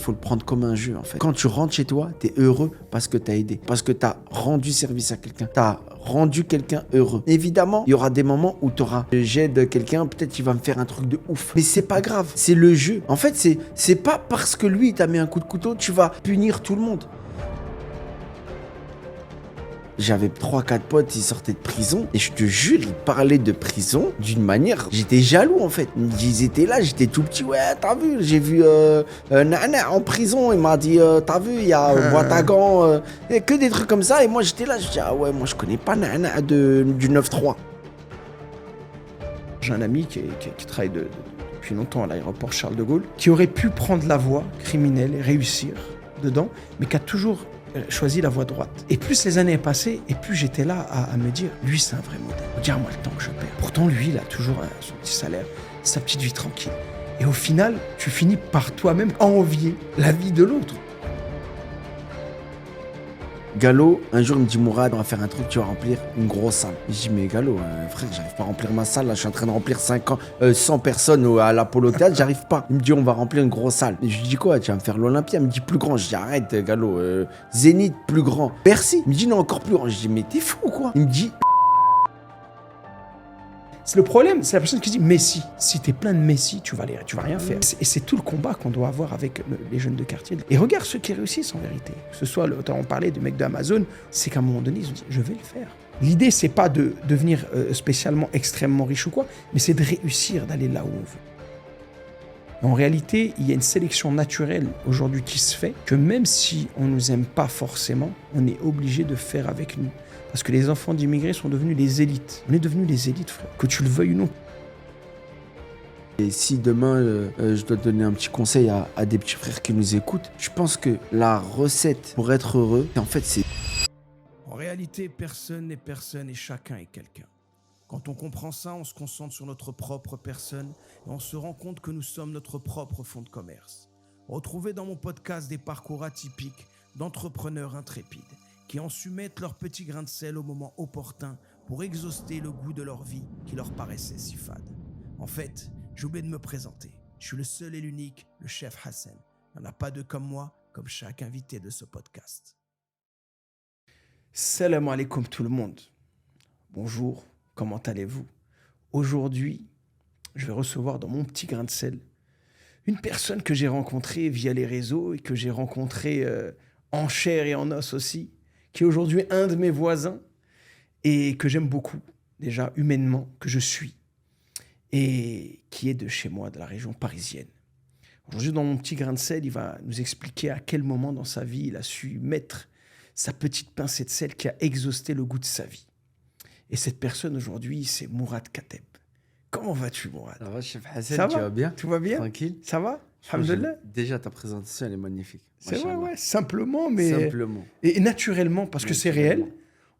Il faut le prendre comme un jeu en fait. Quand tu rentres chez toi, tu es heureux parce que tu as aidé, parce que tu as rendu service à quelqu'un, tu as rendu quelqu'un heureux. Évidemment, il y aura des moments où tu auras j'aide quelqu'un, peut-être qu'il va me faire un truc de ouf. Mais c'est pas grave, c'est le jeu. En fait, c'est pas parce que lui il t'a mis un coup de couteau, tu vas punir tout le monde. J'avais 3-4 potes, ils sortaient de prison. Et je te jure, ils parlaient de prison d'une manière... J'étais jaloux, en fait. Ils étaient là, j'étais tout petit. Ouais, t'as vu, j'ai vu Nana en prison. Il m'a dit, t'as vu, il y a Ouattagan. Que des trucs comme ça. Et moi, j'étais là, je dis, ah ouais, moi, je connais pas Nana du 9-3. J'ai un ami qui travaille depuis longtemps à l'aéroport Charles de Gaulle, qui aurait pu prendre la voie criminelle et réussir dedans, mais qui a toujours choisi la voie droite. Et plus les années passaient, et plus j'étais là à me dire, lui c'est un vrai modèle. Regarde-moi le temps que je perds. Pourtant lui, il a toujours son petit salaire, sa petite vie tranquille. Et au final, tu finis par toi-même envier la vie de l'autre. Gallo, un jour, il me dit, Mourad, on va faire un truc, tu vas remplir une grosse salle. Je dis, mais Gallo, frère, j'arrive pas à remplir ma salle, là, je suis en train de remplir 100 personnes à l'Apollo Théâtre, j'arrive pas. Il me dit, on va remplir une grosse salle. Et je lui dis, quoi, tu vas me faire l'Olympia? Il me dit, plus grand. Je dis, arrête, Gallo, Zénith, plus grand. Bercy. Il me dit, non, encore plus grand. Je dis, mais t'es fou, quoi. Il me dit... C'est le problème, c'est la personne qui dit Messi. Si t'es plein de Messi, tu vas rien faire. Et c'est tout le combat qu'on doit avoir avec les jeunes de quartier. Et regarde ceux qui réussissent en vérité. Que ce soit, on parlait de mecs d'Amazon, c'est qu'à un moment donné, ils ont dit je vais le faire. L'idée, c'est pas de devenir spécialement extrêmement riche ou quoi, mais c'est de réussir, d'aller là où on veut. En réalité, il y a une sélection naturelle aujourd'hui qui se fait, que même si on ne nous aime pas forcément, on est obligé de faire avec nous. Parce que les enfants d'immigrés sont devenus les élites. On est devenus les élites, frère. Que tu le veuilles ou non. Et si demain, je dois donner un petit conseil à des petits frères qui nous écoutent, je pense que la recette pour être heureux, en fait, c'est... En réalité, personne n'est personne et chacun est quelqu'un. Quand on comprend ça, on se concentre sur notre propre personne et on se rend compte que nous sommes notre propre fonds de commerce. Retrouvez dans mon podcast des parcours atypiques d'entrepreneurs intrépides qui ont su mettre leur petit grain de sel au moment opportun pour exhauster le goût de leur vie qui leur paraissait si fade. En fait, j'ai oublié de me présenter. Je suis le seul et l'unique, le chef Hassan. Il n'y en a pas deux comme moi, comme chaque invité de ce podcast. Salam alaikum tout le monde. Bonjour, comment allez-vous? Aujourd'hui, je vais recevoir dans mon petit grain de sel une personne que j'ai rencontrée via les réseaux et que j'ai rencontrée en chair et en os aussi, qui est aujourd'hui un de mes voisins et que j'aime beaucoup, déjà humainement, que je suis, et qui est de chez moi, de la région parisienne. Aujourd'hui, dans mon petit grain de sel, il va nous expliquer à quel moment dans sa vie il a su mettre sa petite pincée de sel qui a exhausté le goût de sa vie. Et cette personne aujourd'hui, c'est Mourad Kateb. Comment vas-tu, Mourad? Ça va, chef Hassan, Ça tu va vas bien? Tout va bien? Tranquille? Ça va? Alhamdoulilah. Déjà, ta présentation, elle est magnifique. C'est vrai, Machallah. ouais, simplement, mais... Simplement. Et naturellement, parce que c'est Naturellement. réel.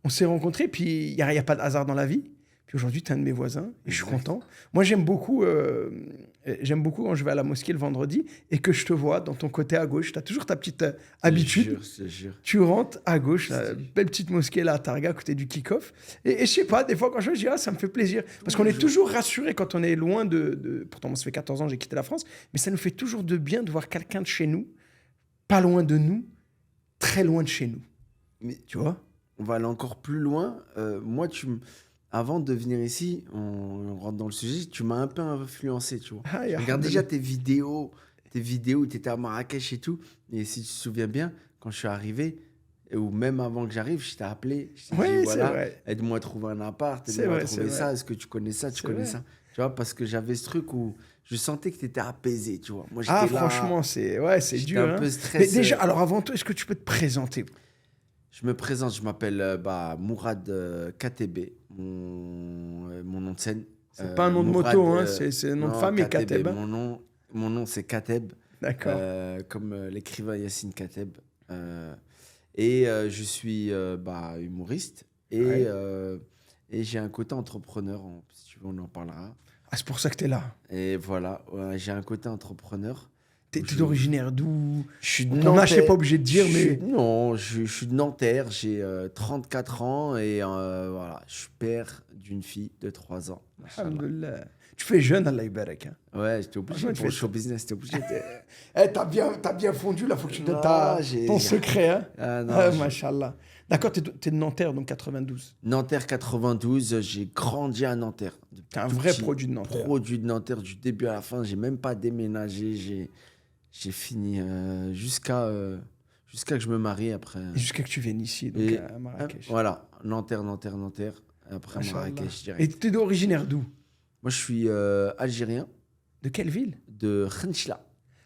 On s'est rencontrés, puis il n'y a pas de hasard dans la vie. Puis aujourd'hui, tu es un de mes voisins, et je suis content. Moi, j'aime beaucoup quand je vais à la mosquée le vendredi, et que je te vois dans ton côté à gauche. Tu as toujours ta petite habitude. Je te jure. Tu rentres à gauche, la belle petite mosquée là à Targa, à côté du kick-off. Et je sais pas, des fois quand je dis, ah, ça me fait plaisir. Parce qu'on est toujours rassuré quand on est loin Pourtant, moi, ça fait 14 ans que j'ai quitté la France, mais ça nous fait toujours de bien de voir quelqu'un de chez nous, pas loin de nous, très loin de chez nous. Mais Tu vois? on va aller encore plus loin. Moi, avant de venir ici, on rentre dans le sujet, tu m'as un peu influencé, tu vois. Ah, Je regarde déjà tes vidéos où tu étais à Marrakech et tout. Et si tu te souviens bien, quand je suis arrivé, ou même avant que j'arrive, je t'ai appelé. Je t'ai Ouais, dit, c'est voilà, vrai. aide-moi à trouver un appart, C'est aide-moi à vrai, trouver c'est ça. vrai. Est-ce que tu connais ça, tu C'est connais vrai. ça? Tu vois, parce que j'avais ce truc où je sentais que tu étais apaisé, tu vois. Moi, j'étais Ah, là, franchement, c'est j'étais dur. un Hein. peu Mais stressé. déjà, alors avant tout, est-ce que tu peux te présenter? Je me présente, je m'appelle Mourad Katebe, mon nom de scène. C'est pas un nom de Mourad, moto, hein, c'est un nom de non, famille, Katebe. Kateb. Hein. Mon nom c'est Kateb, D'accord. comme l'écrivain Yassine Kateb. Et je suis humoriste et, Ouais. et j'ai un côté entrepreneur, si tu veux on en parlera. Ah, c'est pour ça que t'es là. Et voilà, ouais, j'ai un côté entrepreneur. T'es originaire d'où? Je suis de Ton âge, t'es Nanterre. pas obligé de dire, mais... Non, je suis de Nanterre, j'ai 34 ans et voilà, je suis père d'une fille de 3 ans. Machallah. Alhamdoulilah. Tu fais jeune, Allah Ibarak. Hein. Ouais, j'étais obligé Franchement, pour le show business, j'étais obligé. T'as bien fondu, là, faut que tu donnes Non, ton secret. Hein. Ah non, Ah, Machallah. D'accord, t'es de Nanterre, donc 92. Nanterre 92, j'ai grandi à Nanterre. T'es un vrai produit de Nanterre. Produit de Nanterre du début à la fin. J'ai même pas déménagé. J'ai fini jusqu'à que je me marie après. Et jusqu'à que tu viennes ici, donc à Marrakech. Voilà, Nanterre. Après Machallah. Marrakech, Et direct. t'es originaire d'où? Moi, je suis algérien De quelle ville? de Khenchla.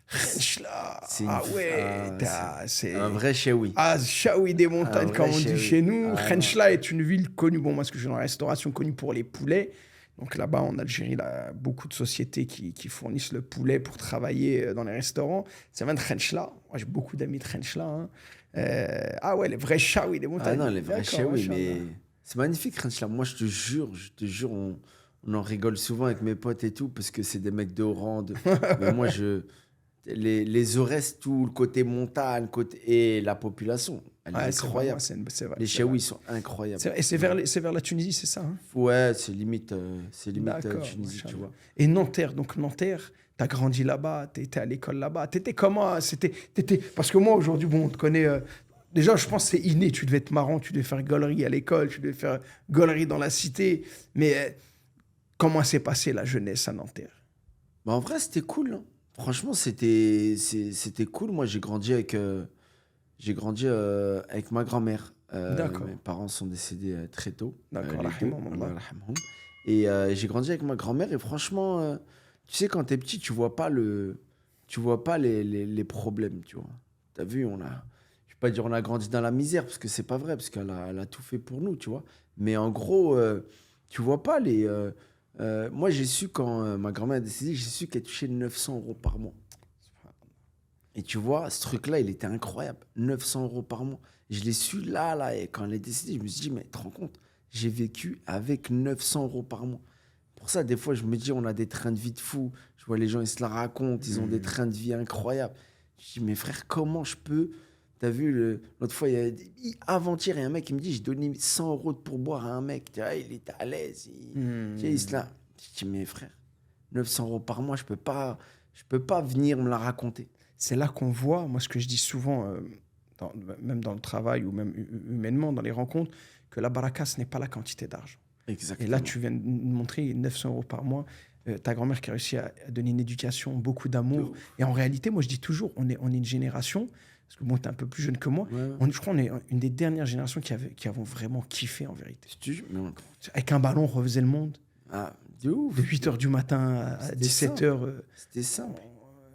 Khenchla. C'est Ah une- ouais, C'est un vrai chéoui. Ah, Chaoui des montagnes, Un vrai comme on dit Chaoui. chez nous. Ah, Khenchla est une ville connue, bon, moi, parce que je suis dans la restauration, connue pour les poulets. Donc là-bas, en Algérie, là, beaucoup de sociétés qui fournissent le poulet pour travailler dans les restaurants. Ça vient de Khenchla. Moi, j'ai beaucoup d'amis de Khenchla. Hein. Ah ouais, les vrais Chaoui des montagnes. Ah non, les vrais D'accord, chéouis, machallah. mais c'est magnifique, Khenchla. Moi, je te jure, on en rigole souvent avec mes potes et tout, parce que c'est des mecs de haut rang. Mais moi, les Aurès, tout le côté montagne, et la population, elle est Ouais, c'est incroyable. vrai, c'est vrai. Les c'est chéouis vrai. sont incroyables. Et c'est vers la Tunisie, c'est ça hein. Ouais, c'est limite D'accord, Tunisie, tu machallah. vois. Et Nanterre, donc Nanterre, t'as grandi là-bas, t'étais à l'école là-bas. T'étais comment? Parce que moi, aujourd'hui, bon, on te connaît... Déjà, je pense que c'est inné. Tu devais être marrant, tu devais faire gaulerie à l'école, tu devais faire gaulerie dans la cité. Mais comment s'est passée la jeunesse à Nanterre? Bah, en vrai, c'était cool. Hein. Franchement, c'était cool. Moi, j'ai grandi avec ma grand-mère. D'accord. Mes parents sont décédés très tôt. D'accord, les deux. rahimahumullah. Allah yarhamhum. Et j'ai grandi avec ma grand-mère. Et franchement, tu sais, quand t'es petit, tu vois pas les problèmes, tu vois. T'as vu, je vais pas dire on a grandi dans la misère, parce que c'est pas vrai, parce qu'elle a tout fait pour nous, tu vois. Mais en gros, tu vois pas les... moi, j'ai su, quand ma grand-mère a décédé, j'ai su qu'elle touchait 900 € par mois. Et tu vois, ce truc-là, il était incroyable. 900 € par mois. Je l'ai su là, et quand elle est décédée, je me suis dit, mais tu te rends compte, j'ai vécu avec 900 € par mois. Pour ça, des fois, je me dis, on a des trains de vie de fou. Je vois les gens, ils se la racontent, ils ont des trains de vie incroyables. Je dis, mais frère, comment je peux... T'as vu, l'autre fois, avant-hier, il y a un mec qui me dit, j'ai donné 100 € de pourboire à un mec. Tu vois, il était à l'aise. Tu sais, il se la... Je dis, mais frère, 900 € par mois, je peux pas venir me la raconter. C'est là qu'on voit, moi, ce que je dis souvent, même dans le travail ou même humainement, dans les rencontres, que la baraka, ce n'est pas la quantité d'argent. Exactement. Et là, tu viens de nous montrer 900 € par mois. Ta grand-mère qui a réussi à donner une éducation, beaucoup d'amour. Et en réalité, moi, je dis toujours, on est une génération, parce que bon, tu es un peu plus jeune que moi, Ouais. je crois qu'on est une des dernières générations qui avons vraiment kiffé, en vérité. Je te jure, mais Avec un ballon, on refaisait le monde. Ah, de ouf. De 8h du matin à C'était 17h. C'était simple.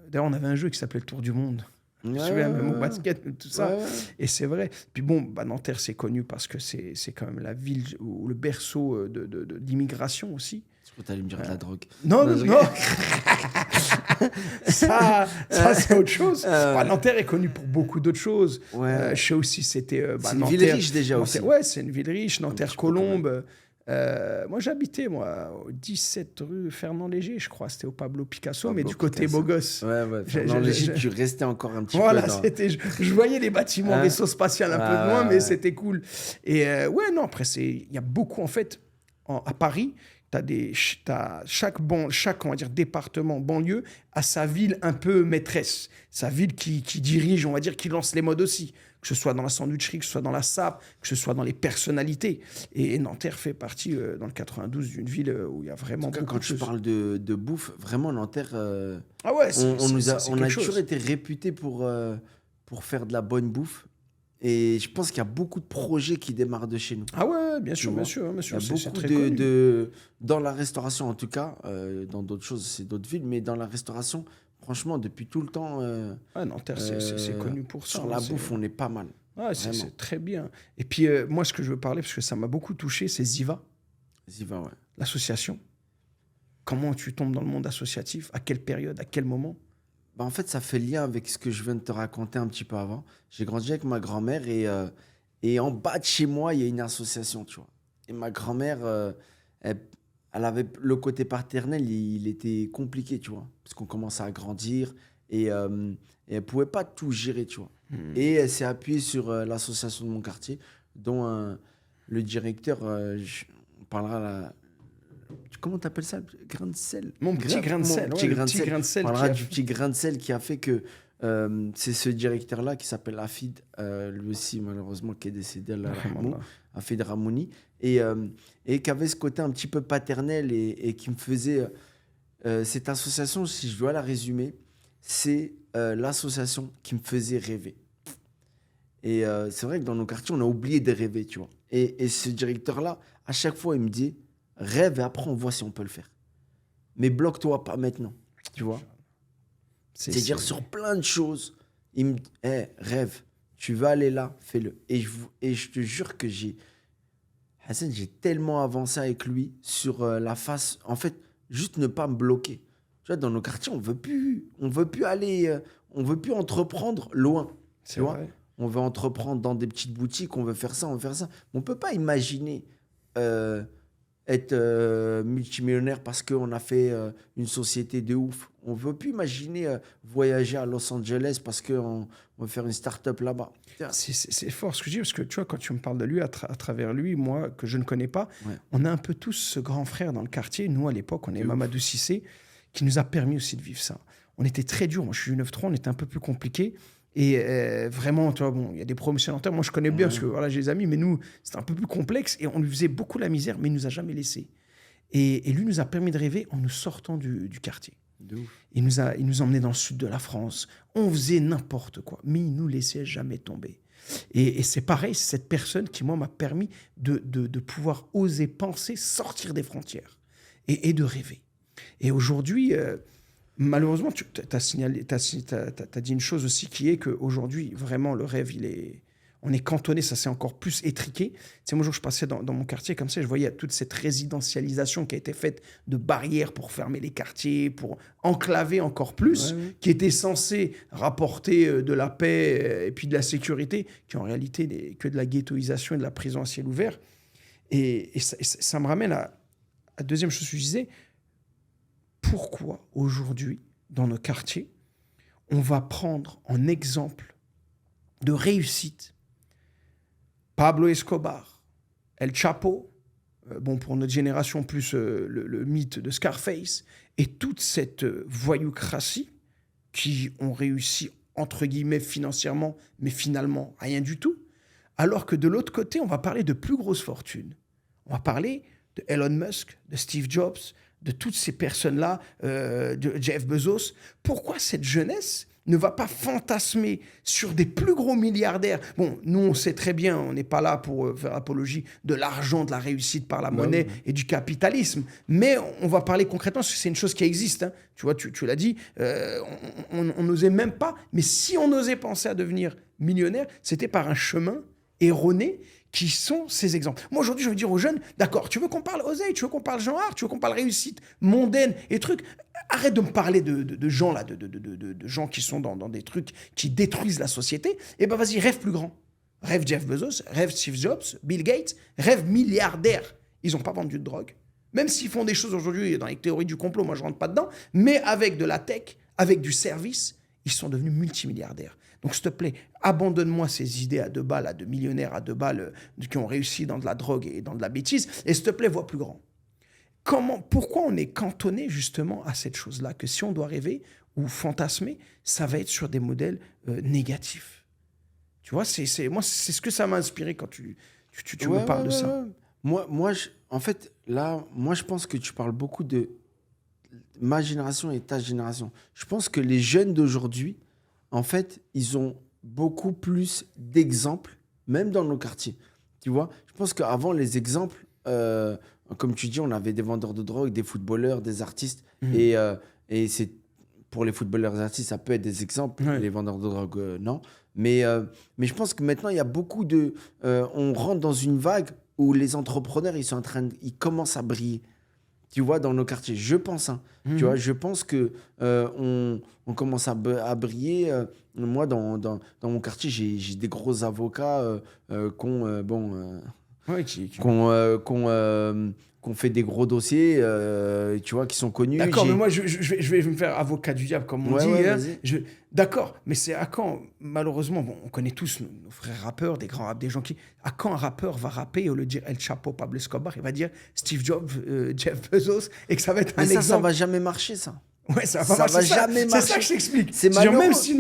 D'ailleurs, on avait un jeu qui s'appelait le Tour du Monde. Je me souviens, même au basket, tout ça. Ouais. Et c'est vrai. Puis bon, Nanterre, c'est connu parce que c'est quand même la ville ou le berceau d'immigration aussi. Je crois que t'allais me dire de la drogue. Non. je- ça c'est autre chose. Nanterre est connue pour beaucoup d'autres choses. Ouais. Je sais aussi, c'était... C'est une ville riche déjà Nanterre, aussi. ouais, c'est une ville riche. Nanterre, je peux quand même. Colombe. Moi, j'habitais, au 17 rue Fernand Léger, je crois. C'était au Pablo Picasso, mais Pablo du côté Picasso. beau gosse. Ouais. Dans l'Égypte, tu restais encore un petit Voilà, peu dans... c'était, je voyais les bâtiments, Hein? vaisseaux spatial un peu de loin, Ouais. mais c'était cool. Et ouais, non, après, il y a beaucoup, en fait, à Paris, chaque, on va dire, département, banlieue, a sa ville un peu maîtresse, sa ville qui dirige, on va dire, qui lance les modes aussi, que ce soit dans la sandwicherie, que ce soit dans la sape, que ce soit dans les personnalités. Et Nanterre fait partie, dans le 92, d'une ville où il y a vraiment En tout cas, beaucoup quand de tu choses. parles de bouffe, vraiment, Nanterre, Ah ouais, on a quelque chose. toujours été réputé pour faire de la bonne bouffe. Et je pense qu'il y a beaucoup de projets qui démarrent de chez nous. Ah ouais, bien sûr, vois. bien sûr, bien Il y sûr. a C'est beaucoup très connu. dans la restauration en tout cas, dans d'autres choses c'est d'autres villes, mais dans la restauration, franchement depuis tout le temps, Ouais, Nanterre, c'est connu pour ça. sur hein, la c'est- bouffe on est pas mal. Ouais, c'est Vraiment. très bien. Et puis, moi, ce que je veux parler, parce que ça m'a beaucoup touché, c'est Ziva, Ziva, ouais. l'association. Comment tu tombes dans le monde associatif? À quelle période? À quel moment? Bah, en fait ça fait lien avec ce que je viens de te raconter un petit peu avant. J'ai grandi avec ma grand-mère et en bas de chez moi il y a une association, tu vois. Et ma grand-mère, elle avait le côté paternel, il était compliqué, tu vois, parce qu'on commençait à grandir et elle pouvait pas tout gérer, tu vois. Et elle s'est appuyée sur l'association de mon quartier, dont le directeur, on parlera comment t'appelles ça? Grain de sel. Mon petit grain de sel. Mon petit Ouais, grain le de petit sel. grain de sel. On parlera qui a du fait- petit grain de sel qui a fait que c'est ce directeur-là qui s'appelle Hafid, lui aussi malheureusement qui est décédé, Allah yarhamou, Rahmallah. Hafid Ramouni, et qui avait ce côté un petit peu paternel et qui me faisait... cette association, si je dois la résumer, c'est l'association qui me faisait rêver. Et c'est vrai que dans nos quartiers, on a oublié de rêver, tu vois. Et ce directeur-là, à chaque fois, il me dit, rêve et après on voit si on peut le faire. Mais bloque-toi pas maintenant, tu vois. C'est-à-dire sur plein de choses, il me dit, hey, rêve, tu veux aller là, fais-le. Et je te jure que Hassan, j'ai tellement avancé avec lui sur la face, en fait, juste ne pas me bloquer. Tu vois, dans nos quartiers, on veut plus aller, on veut plus entreprendre loin, C'est tu vois. vrai. On veut entreprendre dans des petites boutiques, on veut faire ça, on veut faire ça. On peut pas imaginer être multimillionnaire parce qu'on a fait une société de ouf. On veut plus imaginer voyager à Los Angeles parce qu'on veut faire une start-up là-bas. C'est fort ce que je dis, parce que tu vois, quand tu me parles de lui, à travers lui, moi, que je ne connais pas, Ouais. on a un peu tous ce grand frère dans le quartier. Nous, à l'époque, on est De ouf. Mamadou Cissé, qui nous a permis aussi de vivre ça. On était très dur. Moi, je suis du 9-3, on était un peu plus compliqué. Et vraiment, tu vois, bon, il y a des promotions moi je connais bien parce que voilà, j'ai des amis, mais nous, c'était un peu plus complexe et on lui faisait beaucoup la misère, mais il nous a jamais laissé. Et lui nous a permis de rêver en nous sortant du quartier. De ouf. Il nous emmenait dans le sud de la France. On faisait n'importe quoi, mais il nous laissait jamais tomber. Et c'est pareil, c'est cette personne qui, moi, m'a permis de pouvoir oser penser, sortir des frontières et de rêver. Et aujourd'hui, malheureusement, tu as dit une chose aussi qui est qu'aujourd'hui, vraiment, le rêve, on est cantonné, ça s'est encore plus étriqué. Tu sais, moi, je passais dans mon quartier comme ça, je voyais toute cette résidentialisation qui a été faite de barrières pour fermer les quartiers, pour enclaver encore plus, qui était censée rapporter de la paix et puis de la sécurité, qui en réalité n'est que de la ghettoisation et de la prison à ciel ouvert. Et ça me ramène à la deuxième chose que je disais. Pourquoi aujourd'hui, dans nos quartiers, on va prendre en exemple de réussite Pablo Escobar, El Chapo, bon pour notre génération plus le mythe de Scarface, et toute cette voyoucratie qui ont réussi entre guillemets financièrement, mais finalement rien du tout, alors que de l'autre côté, on va parler de plus grosses fortunes. On va parler de Elon Musk, de Steve Jobs, de toutes ces personnes-là, de Jeff Bezos. Pourquoi cette jeunesse ne va pas fantasmer sur des plus gros milliardaires? Bon, nous, on sait très bien, on n'est pas là pour faire apologie de l'argent, de la réussite par la monnaie et du capitalisme, mais on va parler concrètement, parce que c'est une chose qui existe. Hein. Tu vois, tu l'as dit, on n'osait même pas, mais si on osait penser à devenir millionnaire, c'était par un chemin erroné, qui sont ces exemples. Moi, aujourd'hui, je veux dire aux jeunes, d'accord, tu veux qu'on parle oseille, tu veux qu'on parle genre, tu veux qu'on parle réussite mondaine et trucs, arrête de me parler de gens là, de gens qui sont dans des trucs qui détruisent la société, et ben vas-y, rêve plus grand. Rêve Jeff Bezos, rêve Steve Jobs, Bill Gates, rêve milliardaire. Ils n'ont pas vendu de drogue. Même s'ils font des choses aujourd'hui dans les théories du complot, moi je rentre pas dedans, mais avec de la tech, avec du service, ils sont devenus multimilliardaires. Donc, s'il te plaît, abandonne-moi ces idées à 2 balles, à de millionnaires à 2 balles qui ont réussi dans de la drogue et dans de la bêtise. Et s'il te plaît, vois plus grand. Pourquoi on est cantonné justement à cette chose-là, que si on doit rêver ou fantasmer, ça va être sur des modèles négatifs. Tu vois, moi, c'est ce que ça m'a inspiré quand tu me parles de ça. Ouais. Moi, en fait, là, moi, je pense que tu parles beaucoup de ma génération et ta génération. Je pense que les jeunes d'aujourd'hui, en fait, ils ont beaucoup plus d'exemples, même dans nos quartiers. Tu vois, je pense qu'avant, les exemples, comme tu dis, on avait des vendeurs de drogue, des footballeurs, des artistes. Et c'est, pour les footballeurs et les artistes, ça peut être des exemples. Ouais. Les vendeurs de drogue, non. Mais je pense que maintenant, il y a beaucoup de... on rentre dans une vague où les entrepreneurs, ils commencent à briller. Tu vois, dans nos quartiers, je pense. Hein. Tu vois, je pense que on commence à briller. Moi, dans mon quartier, j'ai des gros avocats qui ont qu'on fait des gros dossiers, tu vois, qui sont connus. D'accord, mais moi, je vais me faire avocat du diable, comme on dit. Ouais, Hein. vas-y. D'accord, mais c'est à quand, malheureusement, bon, on connaît tous nos frères rappeurs, des grands rappeurs, des gens qui... À quand un rappeur va rapper et au lieu de dire El Chapo, Pablo Escobar, il va dire Steve Jobs, Jeff Bezos, et que ça va être un Mais exemple. ça va jamais marcher, ça. Ouais, ça Ça va jamais C'est marcher. ça que je t'explique. C'est Genre, malheureux. même si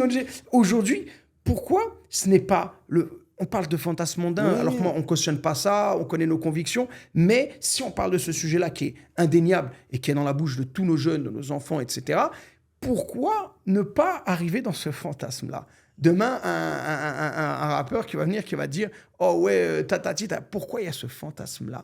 aujourd'hui, pourquoi ce n'est pas le... On parle de fantasme mondain, Oui. alors que moi, on cautionne pas ça, on connaît nos convictions, mais si on parle de ce sujet-là qui est indéniable et qui est dans la bouche de tous nos jeunes, de nos enfants, etc., pourquoi ne pas arriver dans ce fantasme-là? Demain, un rappeur qui va venir, qui va dire « Oh ouais, tata, pourquoi il y a ce fantasme-là »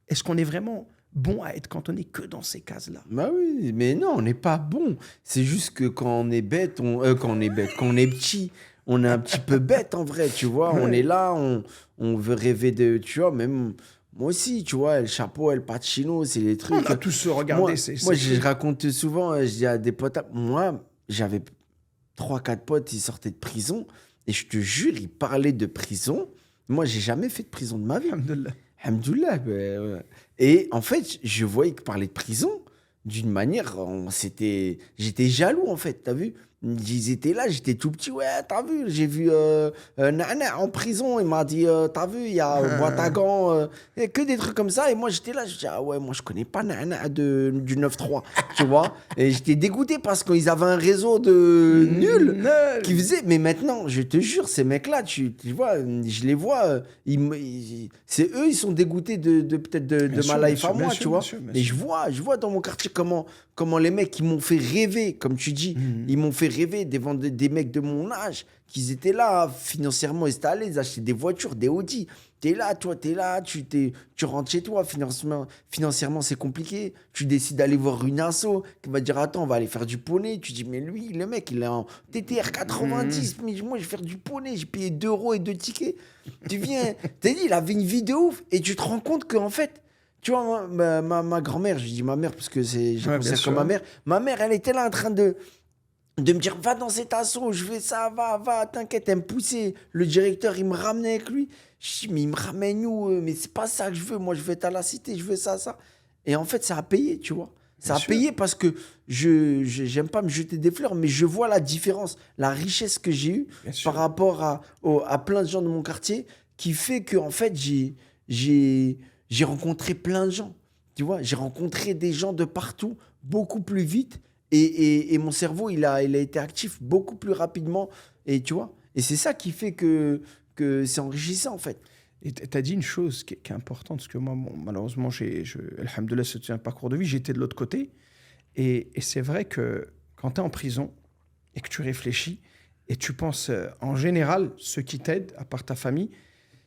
Est-ce qu'on est vraiment bon à être cantonné que dans ces cases-là? Bah oui, mais non, on n'est pas bon. C'est juste que quand on est bête, quand on est petit, on est un petit peu bête en vrai, tu vois. Ouais. On est là, on veut rêver de, tu vois, même moi aussi, tu vois, El Chapo, El Pacino, c'est les trucs. On a tous regardé Moi, ces je trucs. raconte souvent, je dis à des potes, moi, j'avais 3-4 potes, ils sortaient de prison, et je te jure, ils parlaient de prison. Moi, j'ai jamais fait de prison de ma vie. Alhamdoulilah. Alhamdoulilah. Ouais. Et en fait, je voyais qu'ils parlaient de prison d'une manière, j'étais jaloux en fait, t'as vu? Ils étaient là, j'étais tout petit, ouais, t'as vu, j'ai vu Nana en prison, il m'a dit, t'as vu, il y a Boitagan, que des trucs comme ça, et moi j'étais là, je dis, ah ouais, moi je connais pas Nana du 9-3, tu vois, et j'étais dégoûté parce qu'ils avaient un réseau de nuls qui faisait, mais maintenant, je te jure, ces mecs-là, tu vois, je les vois, c'est eux, ils sont dégoûtés de peut-être de sûr, ma bien life sûr, à bien moi, sûr, tu vois, bien sûr, bien et sûr. je vois dans mon quartier comment les mecs, ils m'ont fait rêver, comme tu dis, ils m'ont fait rêver devant des mecs de mon âge, qui étaient là, financièrement, ils étaient allés, ils achetaient des voitures, des Audi. T'es là, tu rentres chez toi, financièrement, c'est compliqué. Tu décides d'aller voir une asso qui va dire, attends, on va aller faire du poney. Tu dis, mais lui, le mec, il est en TTR 90, mais moi, je vais faire du poney, j'ai payé 2 € et 2 tickets. Tu viens, t'as dit, il avait une vie de ouf, et tu te rends compte qu'en fait, tu vois, ma grand-mère, je dis ma mère parce que je la considère comme ma mère. Ma mère, elle était là en train de me dire, va dans cet assaut, je fais ça, va, t'inquiète, elle me poussait. Le directeur, il me ramenait avec lui. Je dis, mais il me ramène où? Mais c'est pas ça que je veux, moi je veux être à la cité, je veux ça. Et en fait, ça a payé, tu vois. Ça a payé parce que j'aime pas me jeter des fleurs, mais je vois la différence, la richesse que j'ai eue par rapport à plein de gens de mon quartier, qui fait que, en fait, j'ai rencontré plein de gens. Tu vois, j'ai rencontré des gens de partout, beaucoup plus vite. Et mon cerveau, il a été actif beaucoup plus rapidement. Et tu vois, et c'est ça qui fait que c'est enrichissant, en fait. Et tu as dit une chose qui est importante, parce que moi, malheureusement, alhamdoulilah, c'est un parcours de vie, j'étais de l'autre côté. Et c'est vrai que quand tu es en prison et que tu réfléchis, et tu penses, en général, ceux qui t'aident, à part ta famille,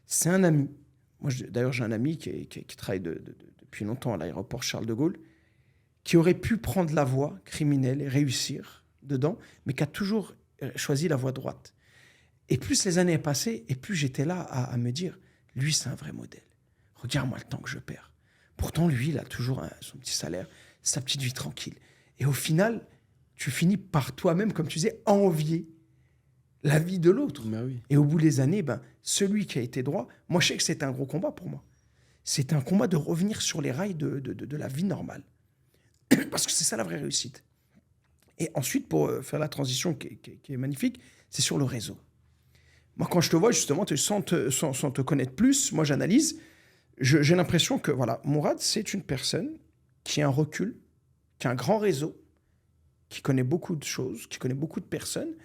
c'est un ami. Moi, d'ailleurs, j'ai un ami qui travaille depuis longtemps à l'aéroport Charles de Gaulle, qui aurait pu prendre la voie criminelle et réussir dedans, mais qui a toujours choisi la voie droite. Et plus les années passaient, et plus j'étais là à me dire, lui, c'est un vrai modèle. Regarde-moi le temps que je perds. Pourtant, lui, il a toujours son petit salaire, sa petite vie tranquille. Et au final, tu finis par toi-même, comme tu disais, envier la vie de l'autre. Bah oui. Et au bout des années, celui qui a été droit, moi, je sais que c'est un gros combat pour moi. C'est un combat de revenir sur les rails de la vie normale. Parce que c'est ça la vraie réussite. Et ensuite, pour faire la transition qui est magnifique, c'est sur le réseau. Moi, quand je te vois, justement, sans te connaître plus, moi, j'analyse, j'ai l'impression que, voilà, Mourad, c'est une personne qui a un recul, qui a un grand réseau, qui connaît beaucoup de choses, qui connaît beaucoup de personnes,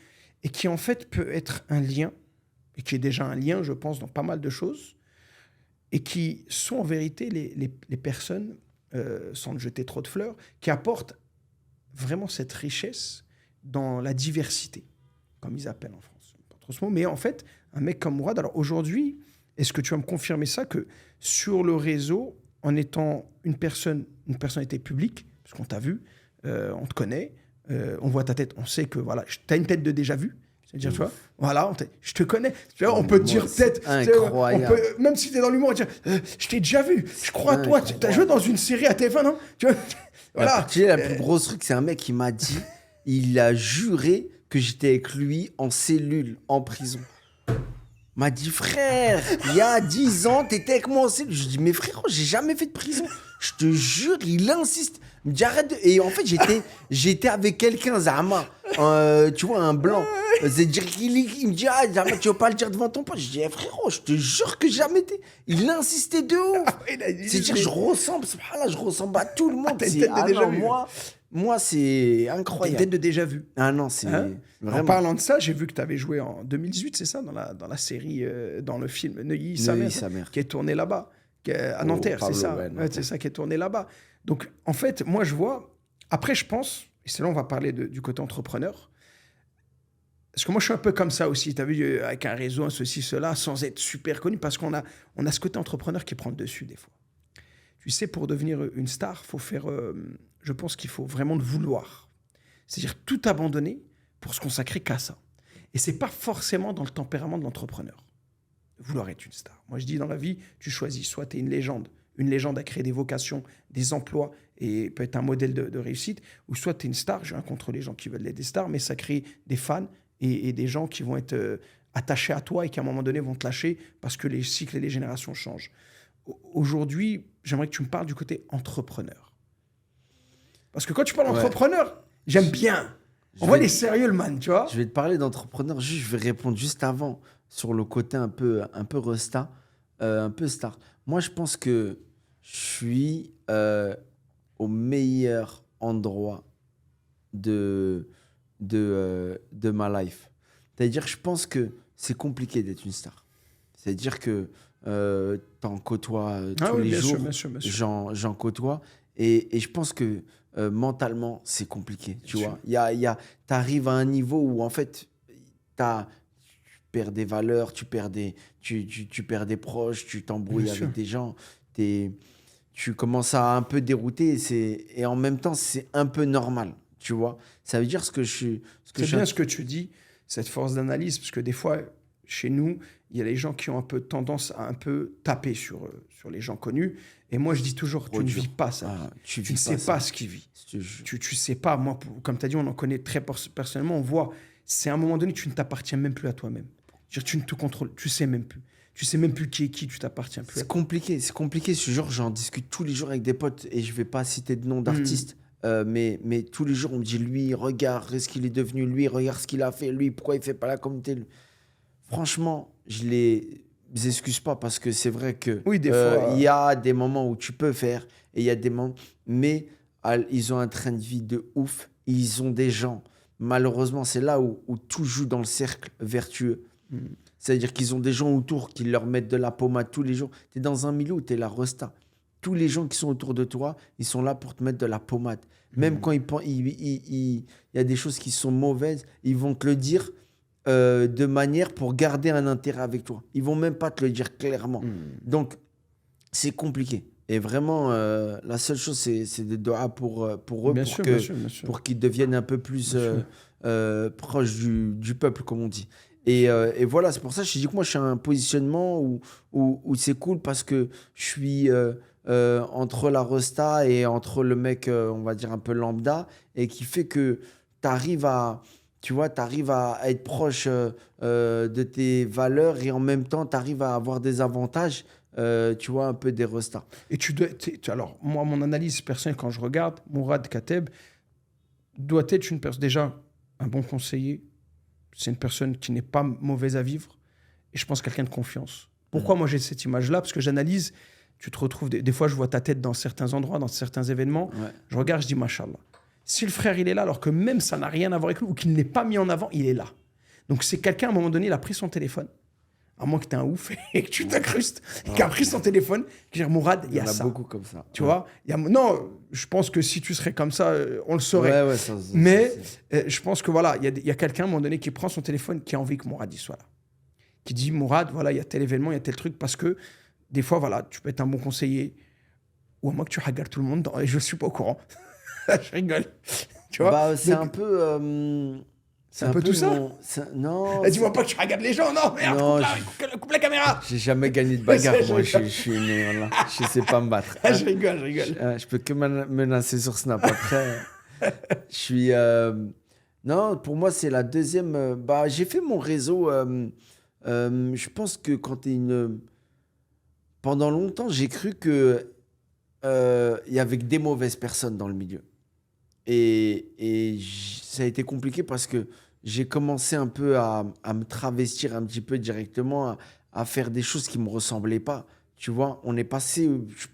et qui, en fait, peut être un lien, et qui est déjà un lien, je pense, dans pas mal de choses, et qui sont, en vérité, les personnes, sans te jeter trop de fleurs, qui apportent vraiment cette richesse dans la diversité, comme ils appellent en France. Pas trop ce mot, mais en fait, un mec comme Mourad, alors aujourd'hui, est-ce que tu vas me confirmer ça, que sur le réseau, en étant une personnalité publique, parce qu'on t'a vu, on te connaît, on voit ta tête, on sait que voilà, tu as une tête de déjà vu, c'est-à-dire, tu vois, voilà, je te connais. Tu vois, on peut te dire peut-être, incroyable. même si tu es dans l'humour, on va dire, je t'ai déjà vu, je crois à toi, tu as joué dans une série à TF1, non? Tu vois, voilà. Tu sais, la plus grosse truc, c'est un mec qui m'a dit, il a juré que j'étais avec lui en cellule, en prison. m'a dit, frère, il y a 10 ans, t'étais avec moi aussi. Je dis, mais frérot, j'ai jamais fait de prison. Je te jure, il insiste. Il me dit, arrête de... Et en fait, j'étais avec quelqu'un, Zama, tu vois, un blanc. C'est-à-dire qu'il me dit, ah, Zama, tu veux pas le dire devant ton pote? Je dis, eh, frérot, je te jure que jamais été. Il insistait de ouf. C'est-à-dire, je ressemble, subhanallah, je ressemble à tout le monde. t'as une tête de déjà vu. Moi, c'est T'as une incroyable. tête de déjà vu. Ah non, c'est Hein En vraiment... parlant de ça, j'ai vu que tu avais joué en 2018, c'est ça, dans la série, dans le film Neuilly, sa Neuilly, mère, sa mère. qui est tourné là-bas, à Nanterre, Pablo, c'est ça. ouais, Ouais, Nanterre. c'est ça qui est tourné là-bas. Donc, en fait, moi, je vois. Après, je pense, et c'est là on va parler du côté entrepreneur. Parce que moi, je suis un peu comme ça aussi. Tu as vu, avec un réseau, un ceci, cela, sans être super connu, parce qu'on a ce côté entrepreneur qui prend le dessus des fois. Tu sais, pour devenir une star, faut faire. Je pense qu'il faut vraiment le vouloir. C'est-à-dire tout abandonner pour se consacrer qu'à ça. Et c'est pas forcément dans le tempérament de l'entrepreneur. Vouloir être une star. Moi, je dis dans la vie, tu choisis. Soit tu es une légende à créer des vocations, des emplois et peut être un modèle de réussite, ou soit tu es une star. J'ai rien contre les gens qui veulent être des stars, mais ça crée des fans et des gens qui vont être attachés à toi et qui à un moment donné vont te lâcher parce que les cycles et les générations changent. Aujourd'hui, j'aimerais que tu me parles du côté entrepreneur. Parce que quand tu parles entrepreneur, j'aime bien. On voit les sérieux, le man, tu vois. Je vais te parler d'entrepreneur, juste, je vais répondre juste avant sur le côté un peu resta, un peu star. Moi, je pense que je suis au meilleur endroit de ma life. C'est-à-dire, je pense que c'est compliqué d'être une star. C'est-à-dire que t'en côtoies tous les bien jours, sûr, bien sûr. j'en côtoie, et je pense que mentalement, c'est compliqué, tu vois. T'arrives à un niveau où, en fait, tu perds des valeurs, tu perds des proches, tu t'embrouilles Bien avec sûr. des gens, tu commences à un peu dérouter, et en même temps, c'est un peu normal, tu vois. Ça veut dire ce que je suis... C'est bien ce que tu dis, cette force d'analyse, parce que des fois, chez nous, il y a les gens qui ont un peu tendance à un peu taper sur les gens connus. Et moi, je dis toujours, tu ne vis pas ça. Ah, tu Tu vis ne sais ça. pas ce qu'il vit. Je- Tu sais pas. Moi, comme tu as dit, on en connaît très personnellement. On voit, c'est à un moment donné, tu ne t'appartiens même plus à toi-même. C'est-à-dire, tu ne te contrôles, tu sais même plus. Tu sais même plus qui est qui, tu t'appartiens plus. C'est compliqué, ce jour, j'en discute tous les jours avec des potes, et je vais pas citer de nom d'artiste, mais tous les jours, on me dit, lui, regarde ce qu'il est devenu, lui, regarde ce qu'il a fait, lui, pourquoi il fait pas la communauté. Franchement, je les excuse pas, parce que c'est vrai que Oui, des fois. il y a des moments où tu peux faire, et il y a des moments, mais ils ont un train de vie de ouf, ils ont des gens. Malheureusement, c'est là où tout joue dans le cercle vertueux. C'est-à-dire qu'ils ont des gens autour qui leur mettent de la pommade tous les jours. Tu es dans un milieu où tu es la resta. Tous les gens qui sont autour de toi, ils sont là pour te mettre de la pommade. Même quand il y a des choses qui sont mauvaises, ils vont te le dire de manière pour garder un intérêt avec toi. Ils vont même pas te le dire clairement. Donc, c'est compliqué. Et vraiment, la seule chose, c'est des doigts pour eux, Bien pour sûr, que, bien sûr, bien sûr. pour qu'ils deviennent un peu plus Bien proches du peuple, comme on dit. Et voilà, c'est pour ça que je dis que moi, je suis à un positionnement où c'est cool, parce que je suis entre la resta et entre le mec, on va dire, un peu lambda, et qui fait que tu arrives à être proche de tes valeurs, et en même temps, tu arrives à avoir des avantages, tu vois, un peu des restas. Et alors, moi, mon analyse personnelle, quand je regarde, Mourad Kateb doit être une personne, déjà, un bon conseiller. C'est une personne qui n'est pas mauvaise à vivre. Et je pense quelqu'un de confiance. Pourquoi moi j'ai cette image-là? Parce que j'analyse, tu te retrouves, des fois je vois ta tête dans certains endroits, dans certains événements. Ouais. Je regarde, je dis, Machallah. Si le frère, il est là, alors que même ça n'a rien à voir avec lui, ou qu'il ne l'ait pas mis en avant, il est là. Donc c'est quelqu'un, à un moment donné, il a pris son téléphone. À moins que tu es un ouf et que tu t'incrustes, et qui a pris son téléphone, qui dit, Mourad, il y a en a ça. beaucoup comme ça. Tu vois, non, je pense que si tu serais comme ça, on le saurait. Ouais, Mais je pense que voilà, il y a quelqu'un à un moment donné qui prend son téléphone, qui a envie que Mourad y soit là. Qui dit, Mourad, voilà, il y a tel événement, il y a tel truc, parce que des fois, voilà, tu peux être un bon conseiller, ou à moins que tu hagardes tout le monde, et je ne suis pas au courant. Je rigole. Tu vois. Bah, c'est Donc, un peu... c'est un peu tout ça. Non. Dis-moi pas que tu regardes les gens, non, merde, Non, coupe la caméra. J'ai jamais gagné de bagarre, Je moi. rigole. Je suis né, voilà. Je sais pas me battre. Je rigole. Je peux que menacer sur Snap. Après, je suis... Non, pour moi, c'est la deuxième... j'ai fait mon réseau Je pense que quand tu es une... Pendant longtemps, j'ai cru que il y avait que des mauvaises personnes dans le milieu. Ça a été compliqué parce que j'ai commencé un peu à me travestir un petit peu directement, à faire des choses qui ne me ressemblaient pas. Tu vois, on est passé, je sais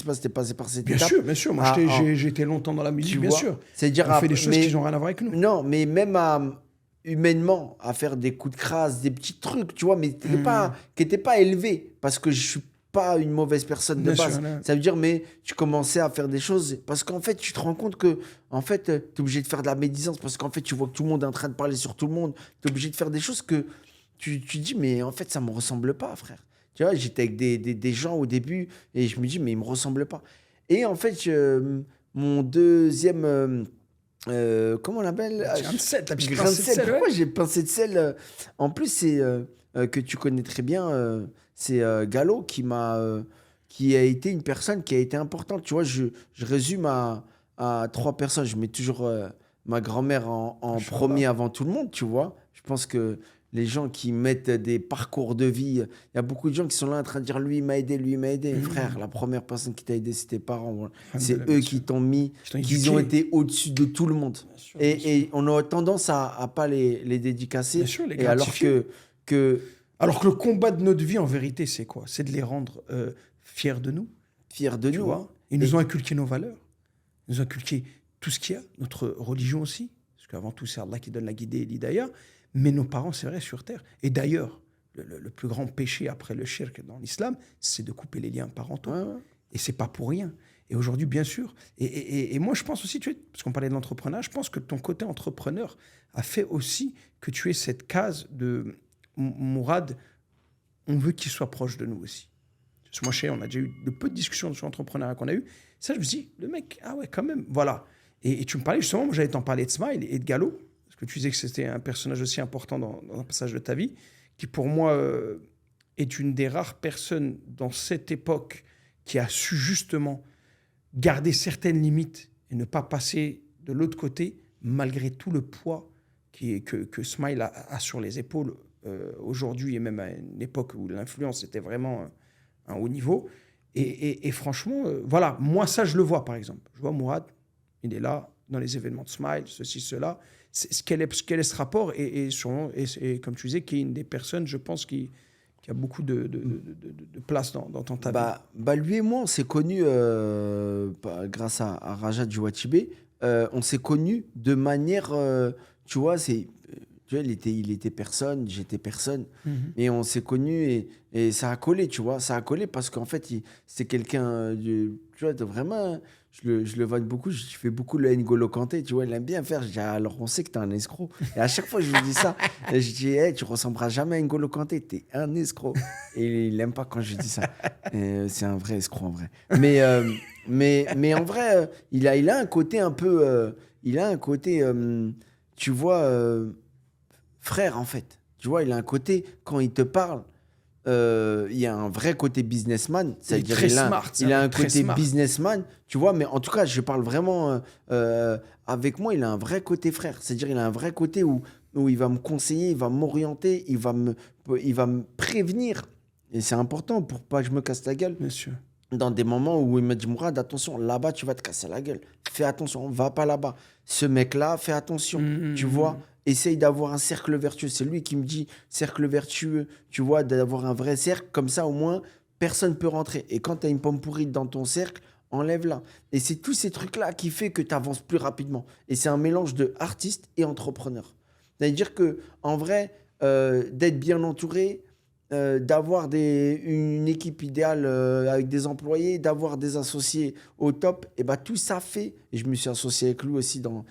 pas si t'es passé par cette étape. Bien sûr. Moi, j'ai été longtemps dans la musique, Tu bien vois, sûr. c'est-à-dire On fait des choses qui n'ont rien à voir avec nous. Non, mais même humainement, à faire des coups de crasse, des petits trucs, tu vois, mais qui n'étaient pas élevés parce que je suis pas une mauvaise personne de Bien base. sûr, non. Ça veut dire, mais tu commençais à faire des choses parce qu'en fait, tu te rends compte que en fait, tu es obligé de faire de la médisance parce qu'en fait, tu vois que tout le monde est en train de parler sur tout le monde. Tu es obligé de faire des choses que tu dis, mais en fait, ça me ressemble pas, frère. Tu vois, j'étais avec des gens au début et je me dis, mais ils me ressemblent pas. Et en fait, mon deuxième. Comment on l'appelle? Grain de sel, la petite Grain de pincée de sel. sel, Pourquoi ouais. j'ai pincé de sel En plus, c'est que tu connais très bien. C'est Gallo qui a été une personne qui a été importante. Tu vois, je résume à trois personnes. Je mets toujours ma grand-mère en premier avant tout le monde, tu vois. Je pense que les gens qui mettent des parcours de vie, il y a beaucoup de gens qui sont là en train de dire lui il m'a aidé, lui il m'a aidé. Frère, la première personne qui t'a aidé, c'est tes parents. Voilà. C'est eux qui t'ont mis, qui ont été au-dessus de tout le monde. Et on a tendance à pas les dédicacer. Bien sûr, les et alors gratifier. Alors que le combat de notre vie, en vérité, c'est quoi? C'est de les rendre fiers de nous. Fiers de Tu nous. vois? Ils nous ont inculqué nos valeurs. Ils nous ont inculqué tout ce qu'il y a, notre religion aussi. Parce qu'avant tout, c'est Allah qui donne la guidée et l'hidayah. Mais nos parents, c'est vrai, sur terre. Et d'ailleurs, le plus grand péché après le shirk dans l'islam, c'est de couper les liens parentaux. Ouais. Et c'est pas pour rien. Et aujourd'hui, bien sûr. Et moi, je pense aussi, parce qu'on parlait de l'entrepreneuriat, je pense que ton côté entrepreneur a fait aussi que tu aies cette case de Mourad, on veut qu'il soit proche de nous aussi. Parce que moi, chez on a déjà eu de peu de discussions sur l'entrepreneuriat qu'on a eu. Ça, je me suis dit, le mec, ah ouais, quand même, voilà. Et tu me parlais justement, moi, j'allais t'en parler de Smile et de Gallo, parce que tu disais que c'était un personnage aussi important dans un passage de ta vie, qui pour moi est une des rares personnes dans cette époque qui a su justement garder certaines limites et ne pas passer de l'autre côté, malgré tout le poids que Smile a sur les épaules aujourd'hui, et même à une époque où l'influence était vraiment un haut niveau. Et franchement, voilà, moi ça je le vois par exemple. Je vois Mourad, il est là, dans les événements de Smile, ceci, cela. Quel est ce rapport et comme tu disais, qui est une des personnes, je pense, qui a beaucoup de place dans ta vie. Lui et moi, on s'est connus grâce à Rajat Jouatibé. On s'est connus de manière, tu vois, il était personne, j'étais personne. Et on s'est connus et ça a collé, tu vois. Ça a collé parce qu'en fait, c'est quelqu'un, tu vois, de vraiment... Je le vanne beaucoup, je fais beaucoup le N'Golo Kanté, tu vois, il aime bien faire. Je dis, alors on sait que t'es un escroc. Et à chaque fois, je lui dis ça. Et je dis, hey, tu ressembleras jamais à N'Golo Kanté, t'es un escroc. Et il aime pas quand je dis ça. C'est un vrai escroc en vrai. Mais en vrai, il a un côté un peu. Il a un côté, tu vois, frère en fait. Tu vois, il a un côté, quand il te parle, il y a un vrai côté businessman, c'est-à-dire il a un côté businessman, tu vois, mais en tout cas, je parle vraiment avec moi, il a un vrai côté frère, c'est-à-dire il a un vrai côté où il va me conseiller, il va m'orienter, il va me prévenir, et c'est important pour pas que je me casse la gueule. Bien sûr. Dans des moments où il me dit, Mourad, attention, là-bas, tu vas te casser la gueule. Fais attention, va pas là-bas. Ce mec-là, fais attention, tu vois. Essaye d'avoir un cercle vertueux. C'est lui qui me dit cercle vertueux, tu vois, d'avoir un vrai cercle. Comme ça, au moins, personne ne peut rentrer. Et quand tu as une pomme pourrie dans ton cercle, enlève-la. Et c'est tous ces trucs-là qui fait que tu avances plus rapidement. Et c'est un mélange de artiste et entrepreneur. C'est-à-dire que, en vrai, d'être bien entouré, d'avoir une équipe idéale avec des employés, d'avoir des associés au top, et bah, tout ça fait, et je me suis associé avec lui aussi dans